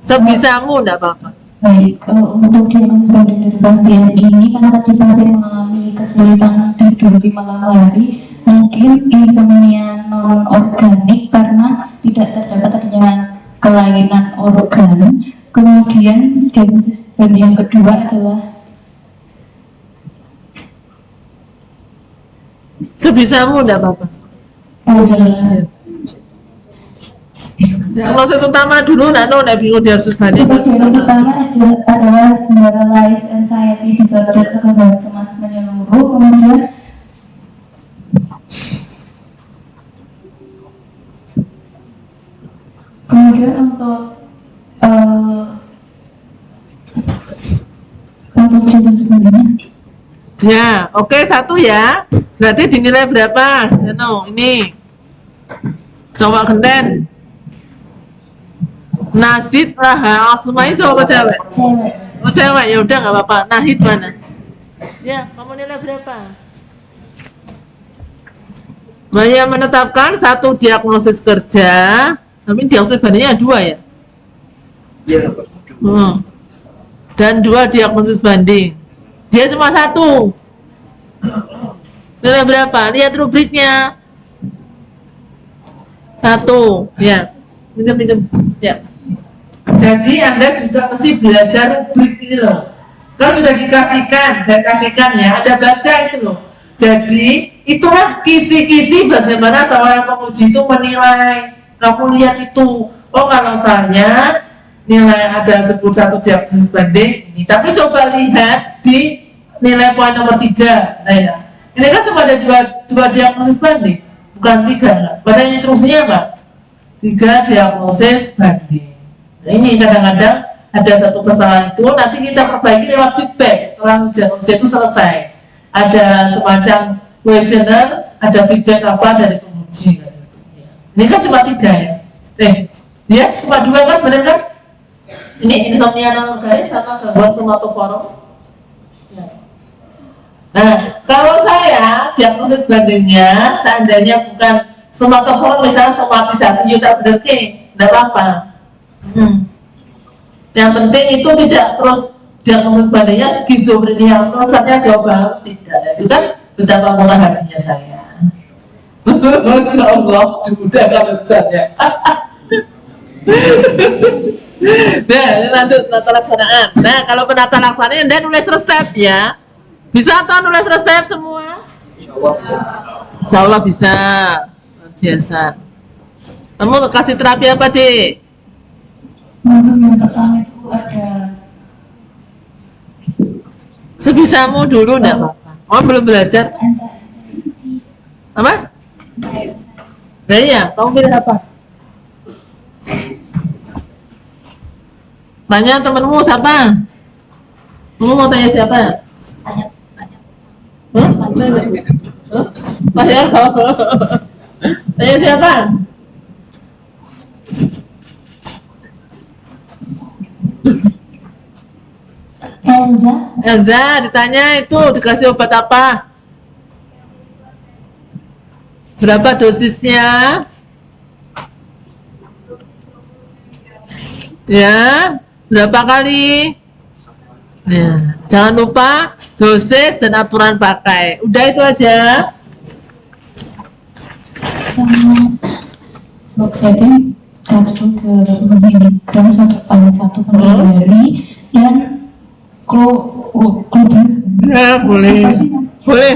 Sebisamu enggak apa-apa. baik, untuk diagnosis banding dari pasien ini karena tadi pasien mengalami kesulitan tidur di malam hari, mungkin insomnia non organik karena tidak terdapat adanya kelainan organ. Kemudian diagnosis banding yang kedua adalah Sebisamu enggak apa-apa. Diagnosis utama dulu, nak bingung diagnosis banding. Diagnosis utama adalah generalized anxiety disorder, kegagalan cemas menyeluruh. Kemudian untuk diagnosis bandingnya Ya, oke, 1 ya. Berarti dinilai berapa? Seno, ini. Coba genten. Nasid Raha Asmai coba cewek. cewek. Oh cewek, ya udah nggak apa-apa. Nahid mana? Ya, kamu nilai berapa? Maya menetapkan 1 diagnosis kerja, tapi diagnosis bandingnya 2 ya. Iya, Pak. Dan 2 diagnosis banding. Dia cuma 1. Nilai berapa? Lihat rubriknya. 1, ya. Minum. Ya. Jadi Anda juga mesti belajar rubrik ini loh. Kalau sudah dikasihkan, saya kasihkan ya, Anda baca itu loh. Jadi itulah kisi-kisi bagaimana seorang penguji itu menilai. Kamu lihat itu. Oh kalau saya nilai ada sebut 1 diagnosis banding ini, tapi coba lihat di nilai poin nomor 3. Nah ya, ini kan cuma ada 2 diagnosis banding, bukan 3. Pada instruksinya apa? 3 diagnosis banding. Nah, ini kadang-kadang ada satu kesalahan itu, nanti kita perbaiki lewat feedback setelah ujian itu selesai. Ada semacam questionnaire, ada feedback apa dari penguji. Ini kan cuma 3 ya. Ya cuma 2 kan, bener kan? Ini insomnia non organik sama gangguan somatoforum. Nah, kalau saya diagnosis bandingnya seandainya bukan somatoforum, misalnya somatisasi yuta bener ke, tidak apa-apa. Yang penting itu tidak terus diagnosis bandingnya skizofrenia, prosesnya jauh banget, tidak. Itu kan betapa murah hatinya saya. Masya Allah, dimudahkan Ustaznya. Nah, lanjut penata laksanaan. Nah, kalau penata laksanaan Anda nulis resep ya. Bisa atau nulis resep semua? Insya Allah bisa. Biasa. Kamu kasih terapi apa, Dik? Yang pertama itu ada Sebisamu dulu enggak apa-apa. Oh, belum belajar. Apa? Nah iya, kamu pilih apa? Tanya temenmu siapa? Kamu mau tanya siapa? Tanya siapa? Elza ditanya itu dikasih obat apa? Berapa dosisnya? Ya, berapa kali? Ya, jangan lupa dosis dan aturan pakai. Udah itu aja. Loxatin kapsul 20 mg 1 kali 1 per hari dan global. Ya, boleh. Apa sih? Boleh.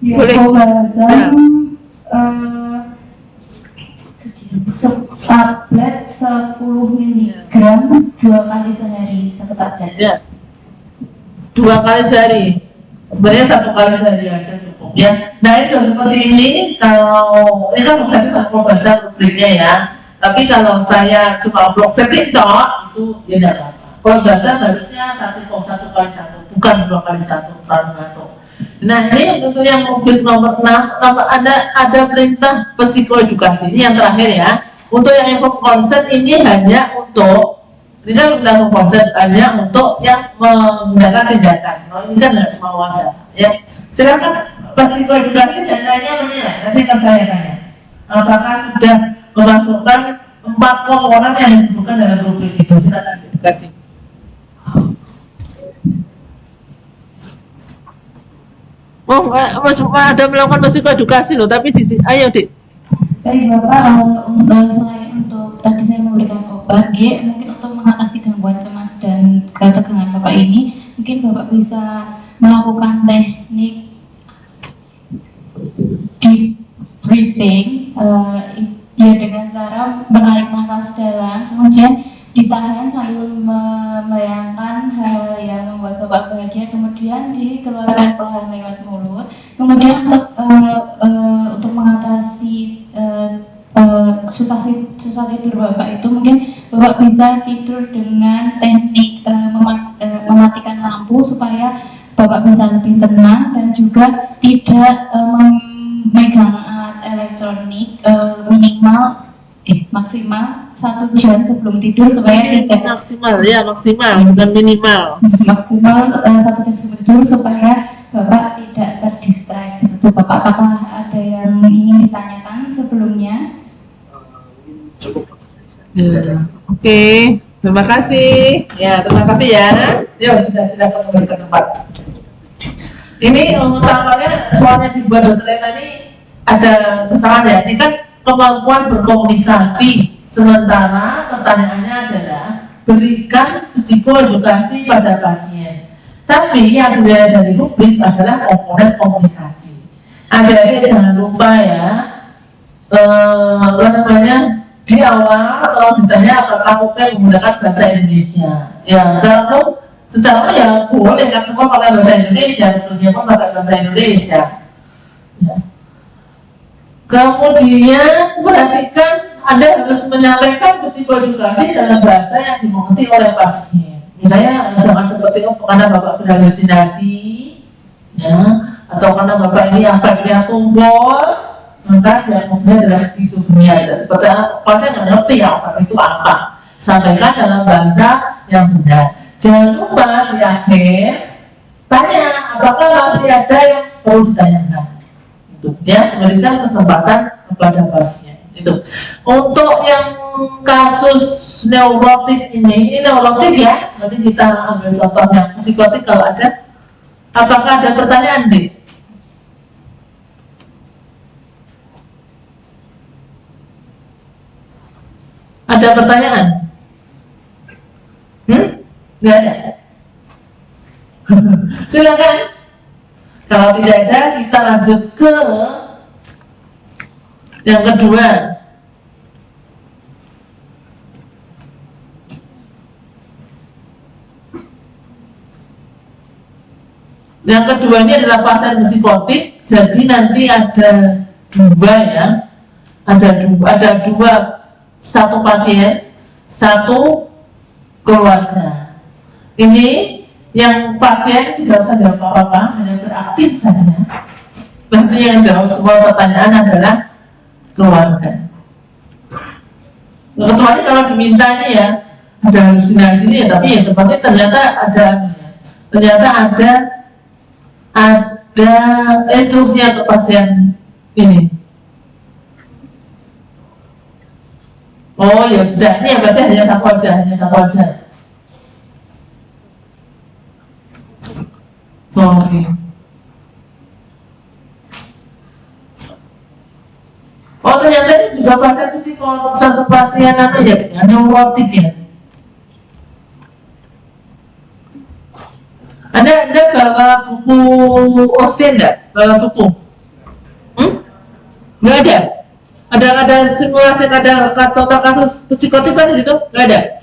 Ya, Boleh. Globazam, tablet 10 mg 2 kali sehari, 1 tablet. Ya. 2 kali sehari. Sebenarnya 1 kali sehari aja cukup ya. Nah itu seperti ini, kalau ini kan saya tidak bahasa rubriknya ya. Tapi kalau saya cuma blok setting toh, itu ya tidak apa-apa. Kalau bahasa harusnya 1 kali 1, bukan 2 kali 1 terlalu ngantuk. Nah ini untuk yang rubrik nomor 6, ada perintah psikoedukasi. Ini yang terakhir ya. Untuk yang info konsep ini hanya untuk, ini kan kita konsep hanya untuk yang menggunakan tindakan. Kalau ini kan nggak cuma wawancara ya. Silakan psikoedukasi dan lainnya menilai. Nanti akan saya tanya apakah sudah memasukkan 4 komponen yang disebutkan dalam rubrik itu. Silakan edukasi. Oh, ada melakukan psikoedukasi loh, tapi ayo Dik. Baik Bapak, selain untuk tadi saya memberikan obat, mungkin untuk mengatasi gangguan cemas dan ketegangan Bapak ini, mungkin Bapak bisa melakukan teknik deep breathing, ya dengan cara menarik nafas dalam, kemudian ditahan sambil membayangkan hal yang membuat Bapak bahagia, kemudian dikeluarkan perlahan lewat mulut. Kemudian untuk mengatasi susah tidur Bapak itu, mungkin Bapak bisa tidur dengan teknik mematikan lampu supaya Bapak bisa lebih tenang dan juga tidak memegang alat elektronik maksimal 1 jam sebelum tidur supaya tidak maksimal bukan minimal. Maksimal 1 jam sebelum tidur supaya Bapak tidak terdistraksi. Bapak, apakah ada yang ingin ditanyakan sebelumnya? Cukup. Oke, terima kasih. Ya, terima kasih ya. Yuk, sudah kembali ke tempat. Ini utamanya soalnya dibuat dokter tadi ada kesalahan ya. Ini kan kemampuan berkomunikasi. Sementara pertanyaannya adalah berikan psikoedukasi pada pasien. Tapi yang dilihat dari rubrik adalah komponen komunikasi. Adik-adik jangan lupa ya, di awal kalau ditanya apakah oke menggunakan bahasa Indonesia. Ya, secara ya boleh kan semua pakai bahasa Indonesia, sebetulnya pun pakai bahasa Indonesia. Ya. Kemudian perhatikan Anda harus menyampaikan psikoedukasi dalam bahasa yang dimengerti oleh pasien. Misalnya jangan seperti karena Bapak berhalusinasi, ya, atau karena Bapak ini afeknya tumbol, maka diagnosisnya adalah skizofrenia. Seperti pasien nggak ngerti ya afek itu apa. Sampaikan dalam bahasa yang benar. Jangan lupa di akhir tanya apakah masih ada yang perlu ditanyakan. Ya, memberikan kesempatan kepada pasien itu. Untuk yang kasus neurotik ini neurotik ya, nanti kita ambil contohnya psikotik kalau ada. Apakah ada pertanyaan, Dik? Ada pertanyaan? Nggak ada? Silakan. Kalau tidak ada, kita lanjut ke yang kedua. Yang kedua ini adalah pasien psikotik. Jadi nanti ada 2 ya. Ada dua, 1 pasien, 1 keluarga. Ini yang pasien tidak usah jawab apa-apa, hanya beraktif saja. Nanti yang jawab semua pertanyaan adalah keluarga. Kecuali kalau diminta ini ya, ada halusinasi ini ya, tapi ya tempatnya ternyata ada instruksinya untuk pasien ini. Oh ya sudah, ini ya berarti hanya satu aja. Sorry. Oh ternyata ini juga pasien pasien dengan neurotik ya. bawa buku OSCE enggak? Bawa buku? Nggak ada? Ada simulasi, ada contoh kasus psikotika di situ? Nggak ada?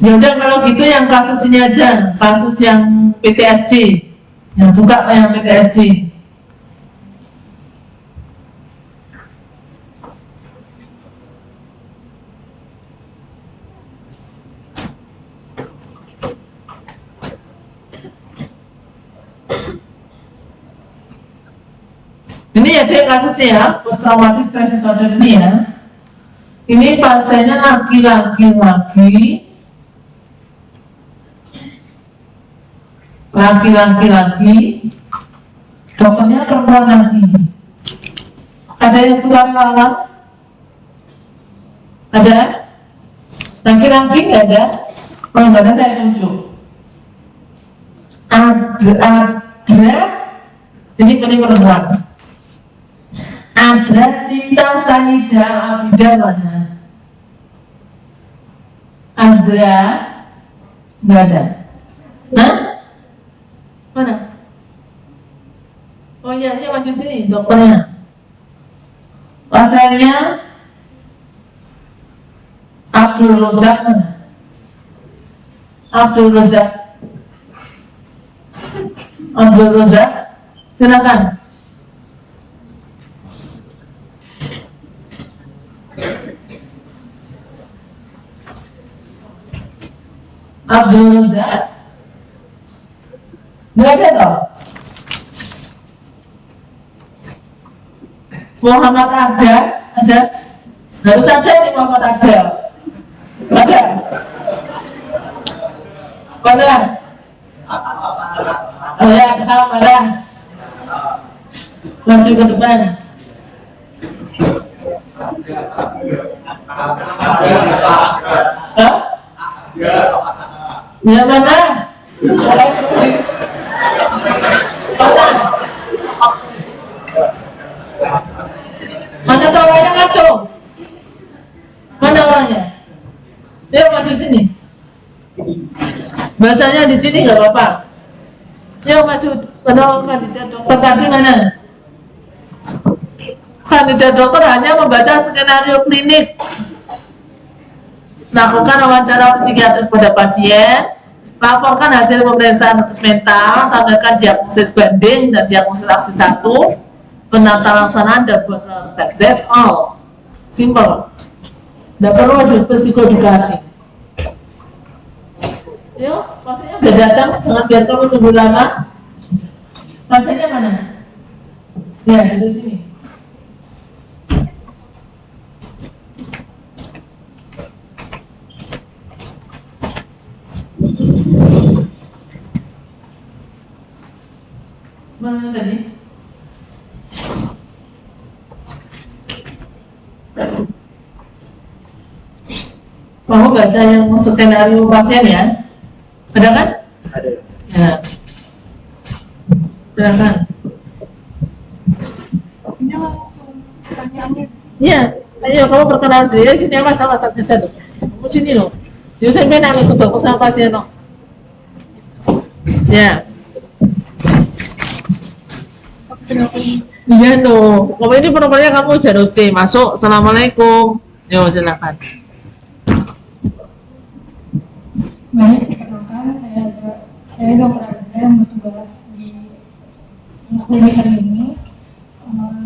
Ya udah kalau gitu yang kasus ini aja, kasus yang PTSD, yang buka yang PTSD. Ini ada kasusnya ya, post traumatic stress disorder ini ya. Ini pasiennya laki-laki lagi, dokternya perempuan lagi. Ada yang suka lawan? Ada? Laki-laki nggak ada? Kalau nggak ada saya tunjuk. Ada, ini kuning perempuan. Ada Cinta Sahida Abida mana? Ada? Nggak ada? Nah? Mana? Oh iya, ini maju sini dokternya. Pasiennya Abdul Rozak mana? Abdul Rozak, silakan. Abdul Rozak, nggak ada toh? Muhammad ada? Harus ada nih Muhammad ada. Mana? Oh ya, mana? Maju ke depan. Hah? Ya mana? Mana tuh orangnya ngaco? Mana orangnya? Dia maju sini. Bacanya di sini nggak apa-apa. Dia maju. Mana kandidat dokter tadi mana? Kandidat dokter hanya membaca skenario klinik. Lakukan wawancara psikiatris pada pasien, laporkan hasil pemeriksaan status mental, sampaikan diagnosis banding dan diagnosis aksi 1, penata laksanaan dan buat resep. That's all. Simple. Tidak perlu ada psikodukasi. Yuk, pasiennya udah datang, jangan biar kamu tunggu lama. Pasiennya mana? Ya, di sini. Mana tadi? Kamu baca yang skenario pasien ya? Ada kan? Ada. Ya. Silakan. Iya, ayo kamu perkenalan diri. Sini apa sama tak bisa dong. Kamu sini loh. Yo saya main anak tuh bagus sama pasien loh. Ya. Iya no, kalau ini nomornya kamu harus C masuk. Assalamualaikum. Yo silakan. Baik, perkenalkan saya dokter Azra yang bertugas di klinik hari ini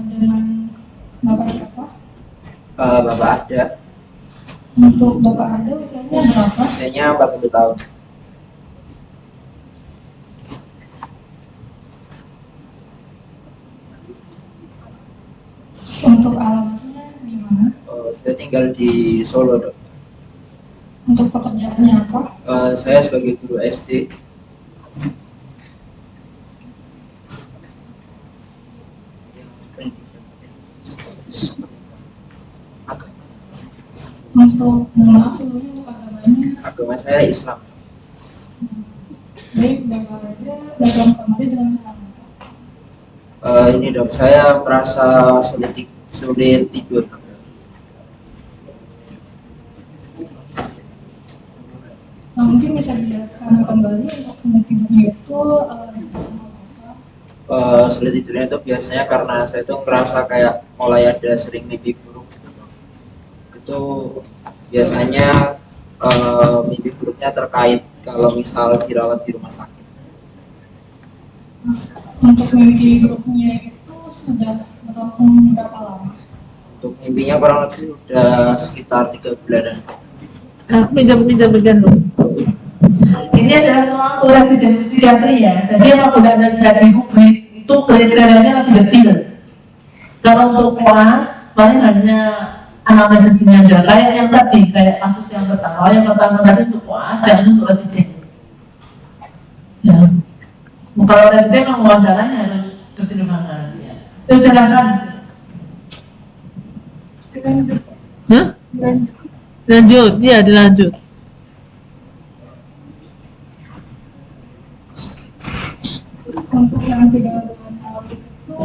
dengan Bapak siapa? Bapak ada. Untuk Bapak ada usianya berapa? Usianya 40 tahun. Untuk alamatnya di mana? Saya tinggal di Solo, dok. Untuk pekerjaannya apa? Saya sebagai guru SD. Untuk mohon maaf saya Islam. Baik, Bapak Raja, dalam kemarin dengan Ini dok, saya merasa sulit tidur. Nah, mungkin bisa dijelaskan kembali untuk sulit tidurnya itu Sulit tidurnya itu biasanya karena saya tuh merasa kayak mulai ada sering mimpi buruk gitu dok. Itu biasanya mimpi buruknya terkait kalau misal dirawat di rumah sakit. untuk mimpi buruknya itu sudah berlangsung berapa lama? Untuk mimpinya kurang lebih udah sekitar 3 bulanan. Pinjam dulu. Ini adalah soal residen psikiatri ya. Jadi apabila Anda lihat di rubrik itu kriterianya lebih detail. Kalau untuk puas, paling hanya anamnesisnya aja. Kayak yang tadi, kayak kasus yang pertama. Yang pertama tadi untuk puas, jangan untuk residen. Ya. Kalau residen memang wawancaranya harus detail banget. Ya. Terus silakan. Hah? Lanjut, iya dilanjut. Untuk yang tidak bermasalah itu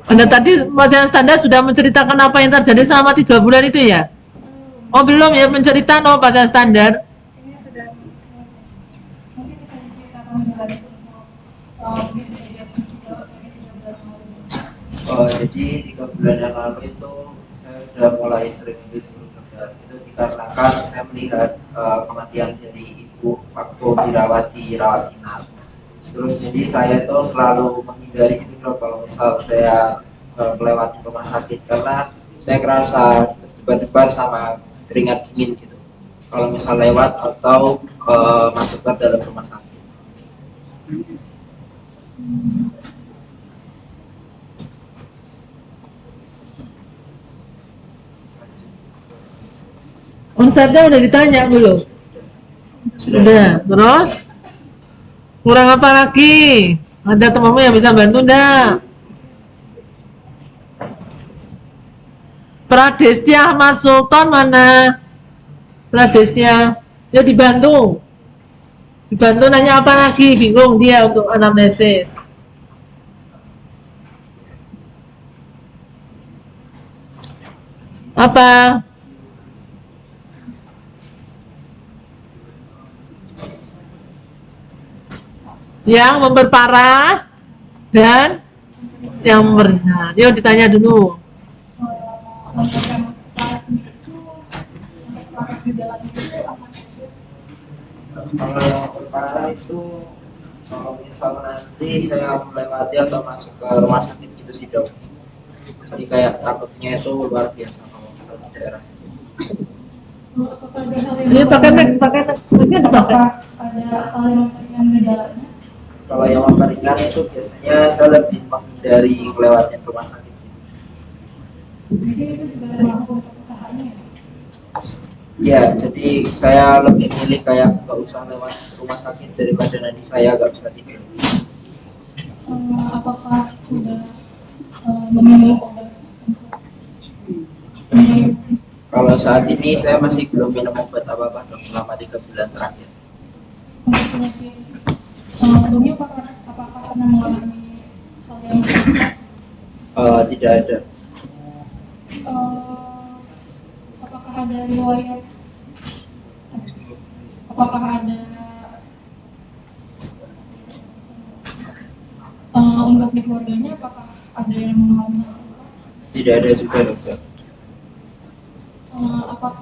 Anda tadi pasien standar sudah menceritakan apa yang terjadi selama 3 bulan itu ya? Oh belum ya menceritakan pasien standar. ini sudah mungkin bisa diceritakan lagi untuk kejadian juga dari 13 Maret. Jadi 3 bulan yang lalu itu saya sudah mulai sering mimpi buruk dokter. Itu dikarenakan saya melihat kematian dari ibu waktu dirawat di rawat inap. Terus jadi saya itu selalu menghindari itu dok kalau misal saya melewati rumah sakit karena saya kerasa debar-debar sama keringat dingin gitu. Kalau misal lewat atau masuk ke dalam rumah sakit. Ustaznya udah ditanya belum? Sudah. Terus? Kurang apa lagi? Ada temanmu yang bisa bantu enggak? Pradestia Ahmad Sultan mana? Pradestia. Ya dibantu. Dibantu nanya apa lagi? Bingung dia untuk anamnesis. Apa? Yang memperparah dan yang meringan. Yuk ditanya dulu. Untuk yang itu untuk gejala itu apa? Kalau yang perkara itu kalau misal nanti saya melewati atau masuk ke rumah sakit gitu sih dok. Jadi kayak takutnya itu luar biasa kalau misal di daerah situ. Apakah ada hal yang Ini pakai mic, sebenarnya dipakai. apakah ada hal yang memberikan gejalanya? Kalau yang memperingan itu biasanya saya lebih menghindari melewati rumah sakit. Jadi itu juga termasuk untuk usahanya ya? Ya, jadi saya lebih milih kayak nggak usah lewat rumah sakit daripada nanti saya nggak bisa tidur. Apakah sudah meminum obat untuk Kalau saat ini saya masih belum minum obat apa-apa dok selama 3 bulan terakhir. penyakit sebelumnya apakah pernah mengalami hal yang Tidak ada. apakah ada riwayat apakah ada untuk di keluarganya apakah ada yang mengalami hal serupa? Tidak ada juga dokter. Apakah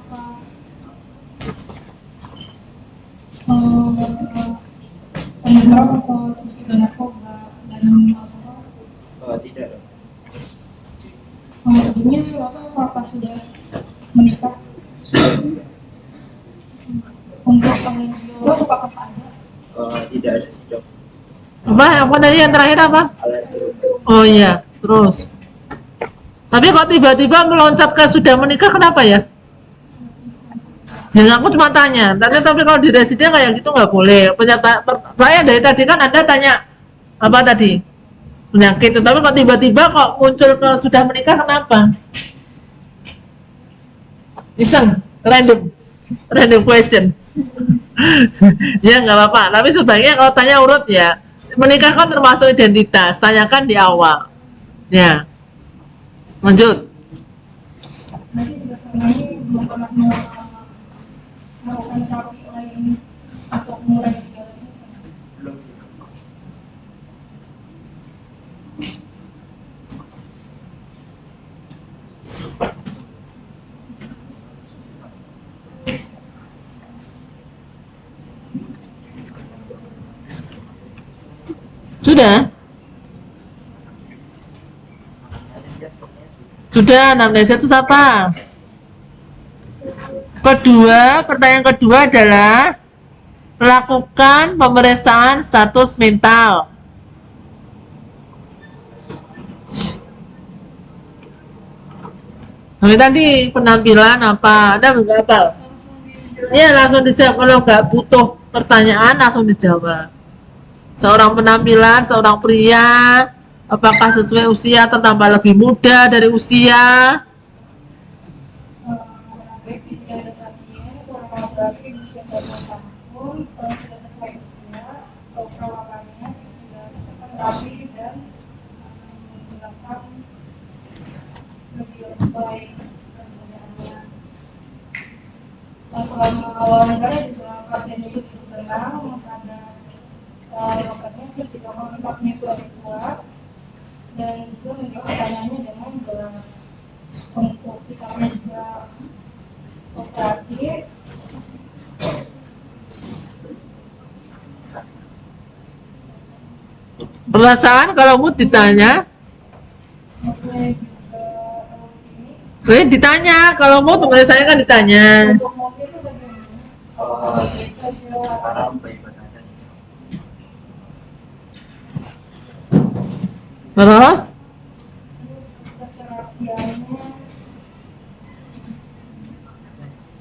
pernah atau terus juga narkoba dan minum alkohol? Tidak dok. Sebelumnya Bapak sudah menikah? Untuk biolog apakah ada? Tidak ada sih dok. Apa tadi yang terakhir apa? Alergi. Oh iya, terus. Tapi kok tiba-tiba meloncat ke sudah menikah kenapa ya? Ya aku cuma tanya, tapi kalau di residen kayak gitu nggak boleh. Saya dari tadi kan Anda tanya apa tadi? Penyakit, tapi kok tiba-tiba kok muncul ke sudah menikah kenapa? Iseng, random question. Ya nggak apa-apa, tapi sebaiknya kalau tanya urut ya, menikah kan termasuk identitas, tanyakan di awal. Ya, lanjut. Nanti juga selama ini belum pernah melakukan terapi lain untuk mengurangi gejala ini. Belum. Sudah? Sudah, amnesia itu apa? Pertanyaan kedua adalah lakukan pemeriksaan status mental. Nah, tadi penampilan apa? Ada berapa? Iya, langsung dijawab. Kalau nggak butuh pertanyaan, langsung dijawab. Seorang penampilan, seorang pria, apakah sesuai usia, tertambah lebih muda dari usia? Baik fisik dan pasien, seorang laki-laki berusia 40 tahun, sudah sesuai usia, perawakannya sudah rapi dan menggunakan lebih baik dan kenyamanan. Selama wawancara juga pasien itu cukup tenang pada dokternya, terus juga kontaknya itu lebih kuat dan juga menjawab pertanyaannya dengan jelas. Untuk sikapnya juga kooperatif. Perasaan kalau mood ditanya? Maksudnya juga ini Ditanya, kalau mood saya kan ditanya. untuk mobil itu bagaimana? Sekarang baik-baik aja. Terus? Keserasiannya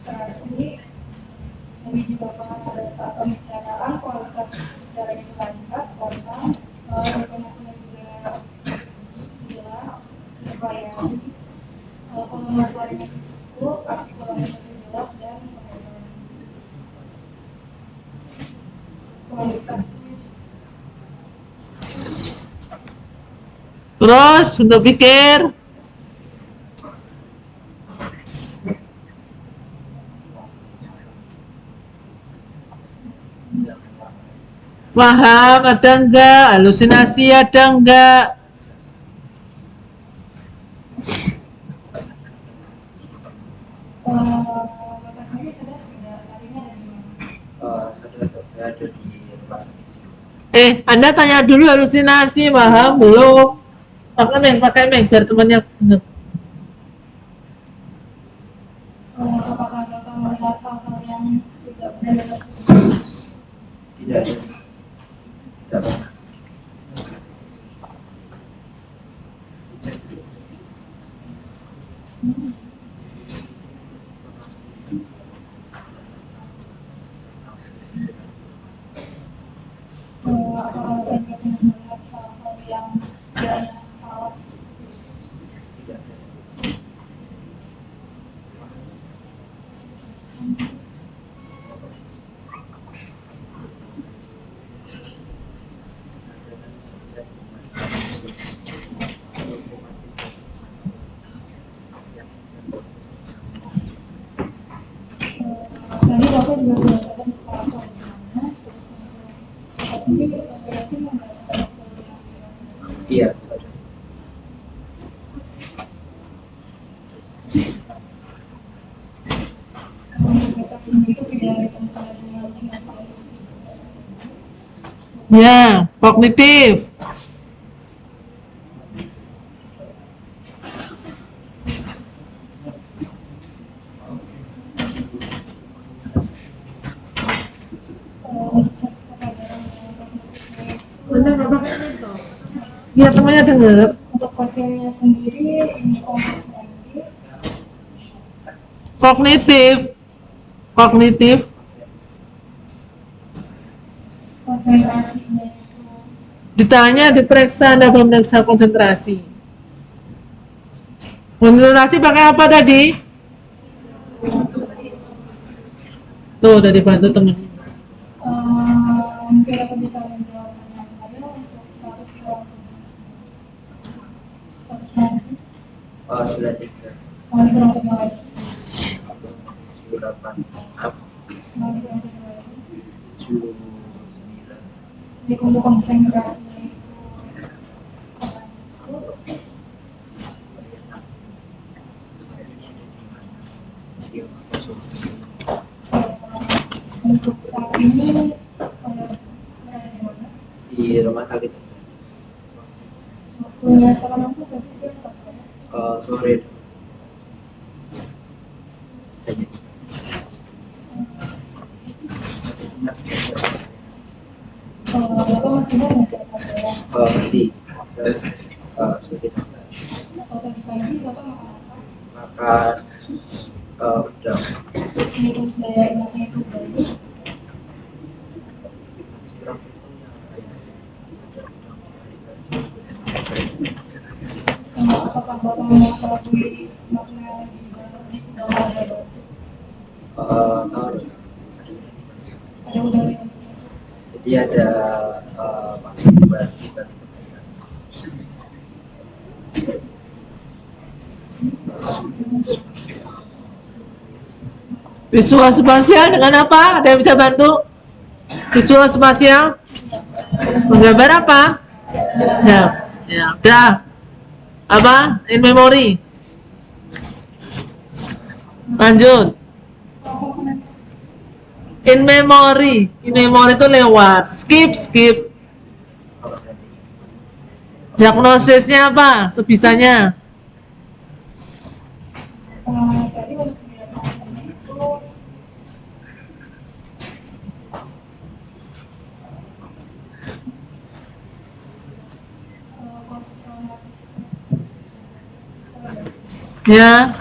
serasi, ini juga pernah pada saat pembicaraan kualitas bicaranya itu lancar, spontan, informasinya juga jelas, bervariasi, pengumuman suaranya cukup, artikulasinya jelas dan kualitasnya. Terus, untuk pikir. Paham ada enggak? Halusinasi ada enggak? Bapak sendiri sudah tadinya ada di mana? Saya ada di rumah sakit jiwa. Anda tanya dulu halusinasi, paham belum? Pakai meng, biar temannya dengar. Apakah Bapak melihat hal-hal yang tidak benar? Tidak ada. Tidak pernah. Apakah Bapak juga pernah melihat hal-hal yang kiranya salah? Tidak ada. Tadi Bapak juga mengatakan salah satunya, Bapak sendiri berarti mengatakan Iya, ada. Bapak sendiri tidak ditemukan adanya halusinasi. Ya, kognitif. Benar, Bapak kan itu. Biar temannya dengar. Untuk pasiennya sendiri ini Kognitif. konsentrasinya itu Ditanya, diperiksa, Anda belum meriksa konsentrasi. Konsentrasi pakai apa tadi? Tuh udah dibantu temen. Mungkin aku bisa menjawab pertanyaan saya untuk 100 sudah 3 Mohon kurang terima kasih. 8 Mohon kurang terima kasih. 7 9 Di kumpul konsentrasi untuk saat ini berada di mana? di rumah sakit Waktunya sekarang tuh berarti apa? sore. Bapak masih ada nggak sih apa saya? Masih seperti Atau tadi pagi Bapak makan apa? makan udang. Menurut saya enaknya itu dari apakah Bapak mengetahui semakna di udang ada Tahun udang yang jadi ada vaksin bagi dan Visual spasial dengan apa? Ada yang bisa bantu? Visual spasial menggambar apa? Ya, udah. Apa? In memory. Lanjut. In memory itu lewat. Skip. Diagnosisnya apa? Sebisanya. tadi untuk diagnosisnya itu Ya.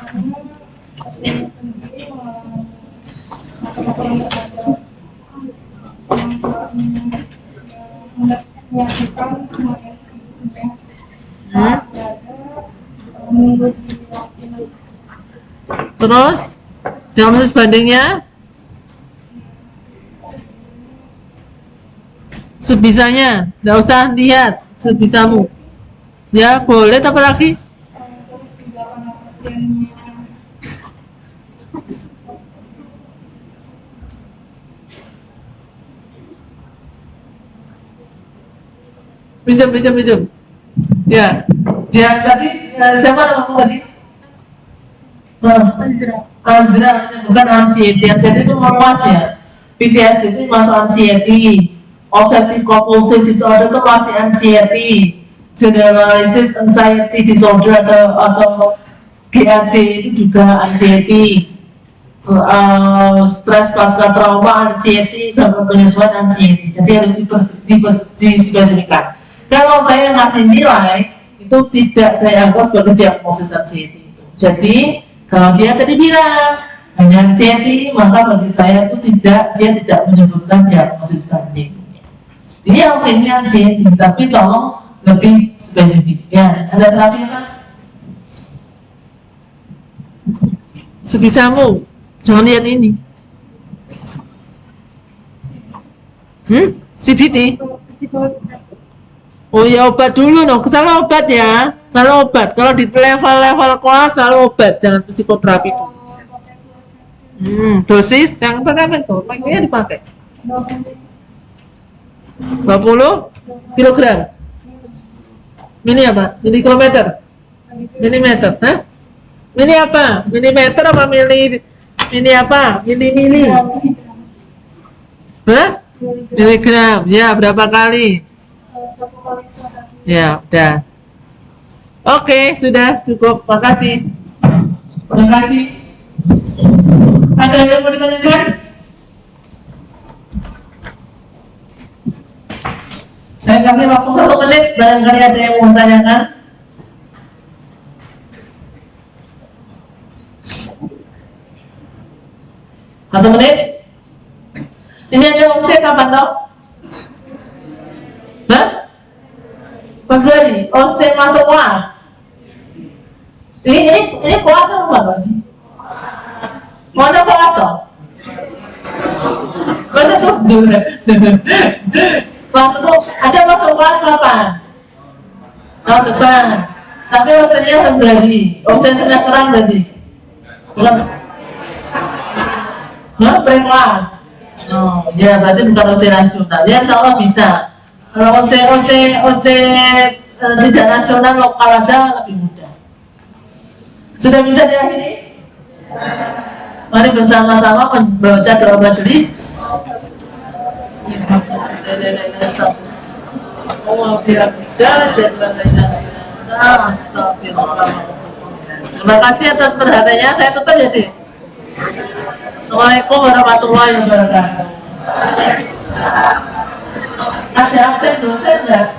Terus diagnosis bandingnya sebisanya, nggak usah lihat, sebisamu. Ya boleh, apa lagi? Pinjam. Ya, dia tadi siapa nama tadi? Azra, bukan anxiety. Anxiety itu meluas ya. PTSD itu masuk anxiety. Obsessive compulsive disorder itu masih anxiety. Generalized anxiety disorder atau GAD itu juga anxiety. Stres pasca trauma anxiety, gangguan penyesuaian anxiety. Jadi harus dispesifikkan. Kalau saya ngasih nilai itu tidak saya anggap sebagai diagnosis anxiety itu. Jadi kalau dia tadi bilang hanya anxiety, maka bagi saya itu dia tidak menyebutkan diagnosis banding. Dia ini anxiety, tapi tolong lebih spesifik. Ya, ada terapi apa? Sebisamu, jangan lihat ini. CBT. Oh ya, obat dulu dong, selalu obat ya, selalu obat. Kalau di level kelas selalu obat, jangan psikoterapi dulu. Dosis yang berapa itu? Pakainya dipakai 20 kilogram. Mini apa? Milikilometer? Milimeter? Hah? Mini apa? Milimeter apa mini apa? Mili? Hah? Miligram. Ya, berapa kali? Ya, udah. Oke, sudah cukup. Makasih. Terima kasih. Ada yang mau ditanyakan? Saya kasih waktu 1 menit, barangkali ada yang mau ditanyakan. Satu menit. Ini ada offset kapan toh? Hah? Februari. Offset masuk kelas. Ini puasa apa ini? Mau ada puasa? Waktu ada masuk kelas kapan? Tahun depan. Tapi maksudnya Februari. Saya semesteran berarti. Belum. Belum pre-kelas. Oh, ya berarti bukan OC nasional. Ya insya Allah bisa. Kalau OC tidak nasional lokal aja lebih mudah. Sudah bisa diakhiri? Mari bersama-sama membaca doa majelis. Terima kasih atas perhatiannya. Saya tutup ya, Dik. Assalamualaikum warahmatullahi wabarakatuh. Ada absen dosen enggak?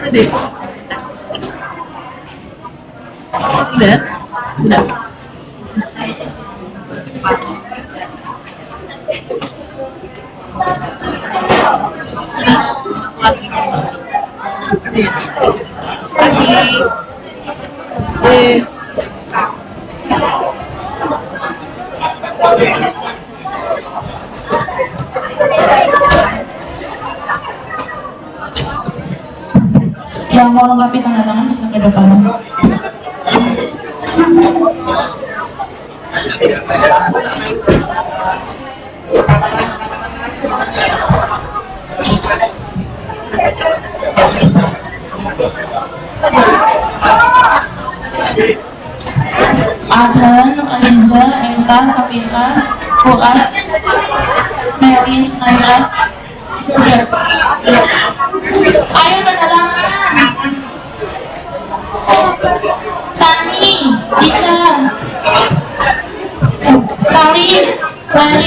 Adik. Udah? Udah. Yang mau lengkapi tanda tangan bisa ke depan. Adhan, Aliza, Eka, Sapira, Fuad, Merin, Naira. Udah. Ayo tanda tangan. Sani, Ica, Karin, Lari.